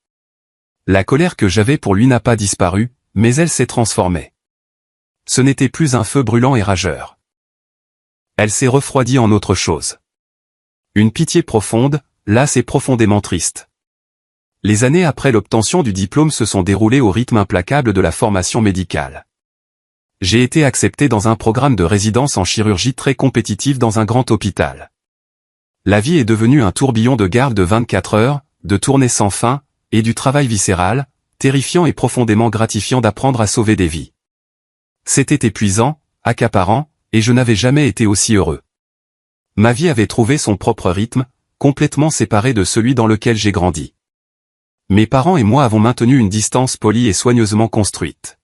Speaker 1: La colère que j'avais pour lui n'a pas disparu, mais elle s'est transformée. Ce n'était plus un feu brûlant et rageur. Elle s'est refroidie en autre chose. Une pitié profonde, lasse et profondément triste. Les années après l'obtention du diplôme se sont déroulées au rythme implacable de la formation médicale. J'ai été accepté dans un programme de résidence en chirurgie très compétitif dans un grand hôpital. La vie est devenue un tourbillon de garde de 24 heures, de tournées sans fin, et du travail viscéral, terrifiant et profondément gratifiant d'apprendre à sauver des vies. C'était épuisant, accaparant, et je n'avais jamais été aussi heureux. Ma vie avait trouvé son propre rythme, complètement séparé de celui dans lequel j'ai grandi. Mes parents et moi avons maintenu une distance polie et soigneusement construite.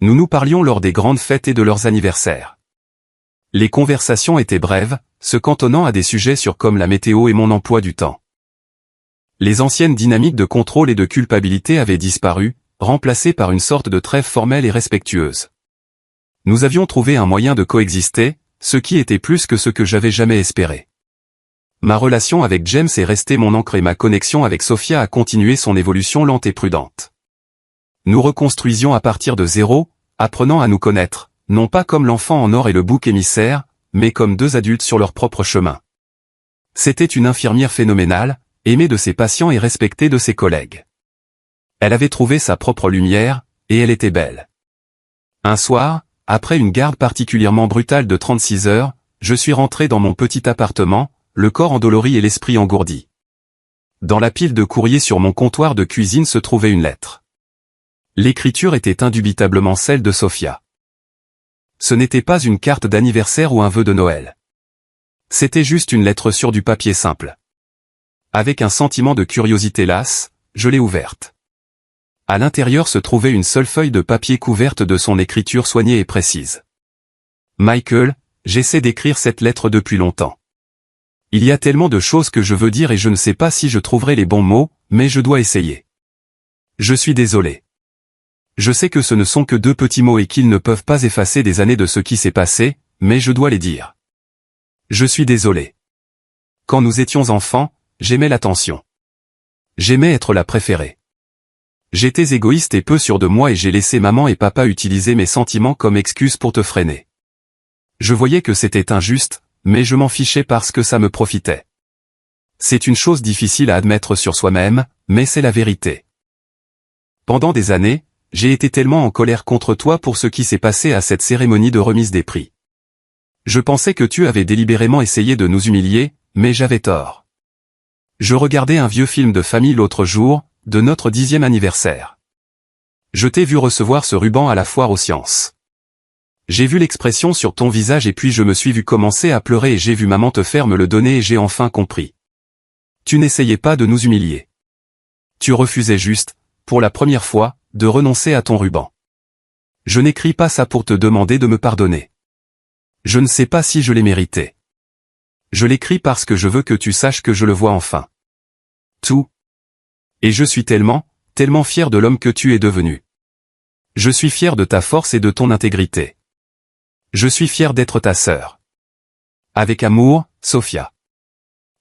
Speaker 1: Nous nous parlions lors des grandes fêtes et de leurs anniversaires. Les conversations étaient brèves, se cantonnant à des sujets comme la météo et mon emploi du temps. Les anciennes dynamiques de contrôle et de culpabilité avaient disparu, remplacées par une sorte de trêve formelle et respectueuse. Nous avions trouvé un moyen de coexister, ce qui était plus que ce que j'avais jamais espéré. Ma relation avec James est restée mon ancre et ma connexion avec Sophia a continué son évolution lente et prudente. Nous reconstruisions à partir de zéro, apprenant à nous connaître, non pas comme l'enfant en or et le bouc émissaire, mais comme deux adultes sur leur propre chemin. C'était une infirmière phénoménale, aimée de ses patients et respectée de ses collègues. Elle avait trouvé sa propre lumière, et elle était belle. Un soir, après une garde particulièrement brutale de 36 heures, je suis rentré dans mon petit appartement, le corps endolori et l'esprit engourdi. Dans la pile de courrier sur mon comptoir de cuisine se trouvait une lettre. L'écriture était indubitablement celle de Sophia. Ce n'était pas une carte d'anniversaire ou un vœu de Noël. C'était juste une lettre sur du papier simple. Avec un sentiment de curiosité lasse, je l'ai ouverte. À l'intérieur se trouvait une seule feuille de papier couverte de son écriture soignée et précise. Michael, j'essaie d'écrire cette lettre depuis longtemps. Il y a tellement de choses que je veux dire et je ne sais pas si je trouverai les bons mots, mais je dois essayer. Je suis désolé. Je sais que ce ne sont que 2 petits mots et qu'ils ne peuvent pas effacer des années de ce qui s'est passé, mais je dois les dire. Je suis désolé. Quand nous étions enfants, j'aimais l'attention. J'aimais être la préférée. J'étais égoïste et peu sûr de moi et j'ai laissé maman et papa utiliser mes sentiments comme excuse pour te freiner. Je voyais que c'était injuste, mais je m'en fichais parce que ça me profitait. C'est une chose difficile à admettre sur soi-même, mais c'est la vérité. Pendant des années, j'ai été tellement en colère contre toi pour ce qui s'est passé à cette cérémonie de remise des prix. Je pensais que tu avais délibérément essayé de nous humilier, mais j'avais tort. Je regardais un vieux film de famille l'autre jour, de notre 10e anniversaire. Je t'ai vu recevoir ce ruban à la foire aux sciences. J'ai vu l'expression sur ton visage et puis je me suis vu commencer à pleurer et j'ai vu maman te faire me le donner et j'ai enfin compris. Tu n'essayais pas de nous humilier. Tu refusais juste, pour la première fois, de renoncer à ton ruban. Je n'écris pas ça pour te demander de me pardonner. Je ne sais pas si je l'ai mérité. Je l'écris parce que je veux que tu saches que je le vois enfin. Tout. Et je suis tellement fier de l'homme que tu es devenu. Je suis fier de ta force et de ton intégrité. Je suis fier d'être ta sœur. Avec amour, Sophia.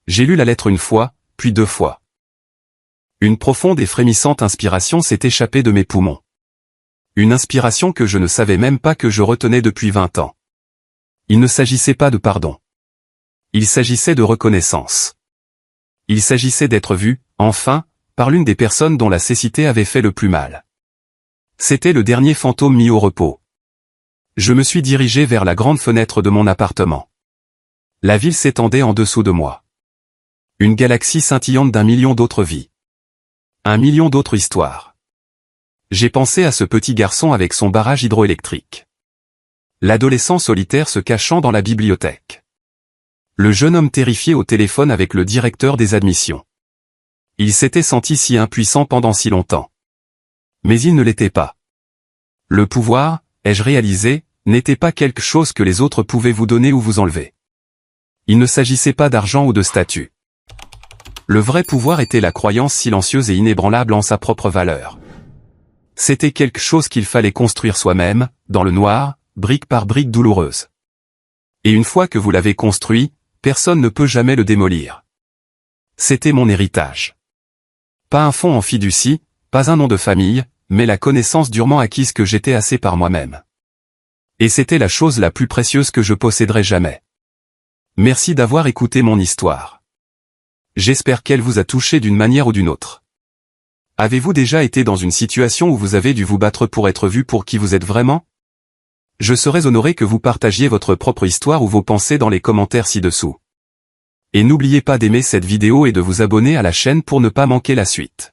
Speaker 1: J'ai lu la lettre une fois, puis 2 fois. Une profonde et frémissante inspiration s'est échappée de mes poumons. Une inspiration que je ne savais même pas que je retenais depuis 20 ans. Il ne s'agissait pas de pardon. Il s'agissait de reconnaissance. Il s'agissait d'être vu, enfin, par l'une des personnes dont la cécité avait fait le plus mal. C'était le dernier fantôme mis au repos. Je me suis dirigé vers la grande fenêtre de mon appartement. La ville s'étendait en dessous de moi. Une galaxie scintillante d'1 million d'autres vies. 1 million d'autres histoires. J'ai pensé à ce petit garçon avec son barrage hydroélectrique. L'adolescent solitaire se cachant dans la bibliothèque. Le jeune homme terrifié au téléphone avec le directeur des admissions. Il s'était senti si impuissant pendant si longtemps. Mais il ne l'était pas. Le pouvoir, ai-je réalisé, n'était pas quelque chose que les autres pouvaient vous donner ou vous enlever. Il ne s'agissait pas d'argent ou de statut. Le vrai pouvoir était la croyance silencieuse et inébranlable en sa propre valeur. C'était quelque chose qu'il fallait construire soi-même, dans le noir, brique par brique douloureuse. Et une fois que vous l'avez construit, personne ne peut jamais le démolir. C'était mon héritage. Pas un fonds en fiducie, pas un nom de famille, mais la connaissance durement acquise que j'étais assez par moi-même. Et c'était la chose la plus précieuse que je posséderai jamais. Merci d'avoir écouté mon histoire. J'espère qu'elle vous a touché d'une manière ou d'une autre. Avez-vous déjà été dans une situation où vous avez dû vous battre pour être vu pour qui vous êtes vraiment? Je serais honoré que vous partagiez votre propre histoire ou vos pensées dans les commentaires ci-dessous. Et n'oubliez pas d'aimer cette vidéo et de vous abonner à la chaîne pour ne pas manquer la suite.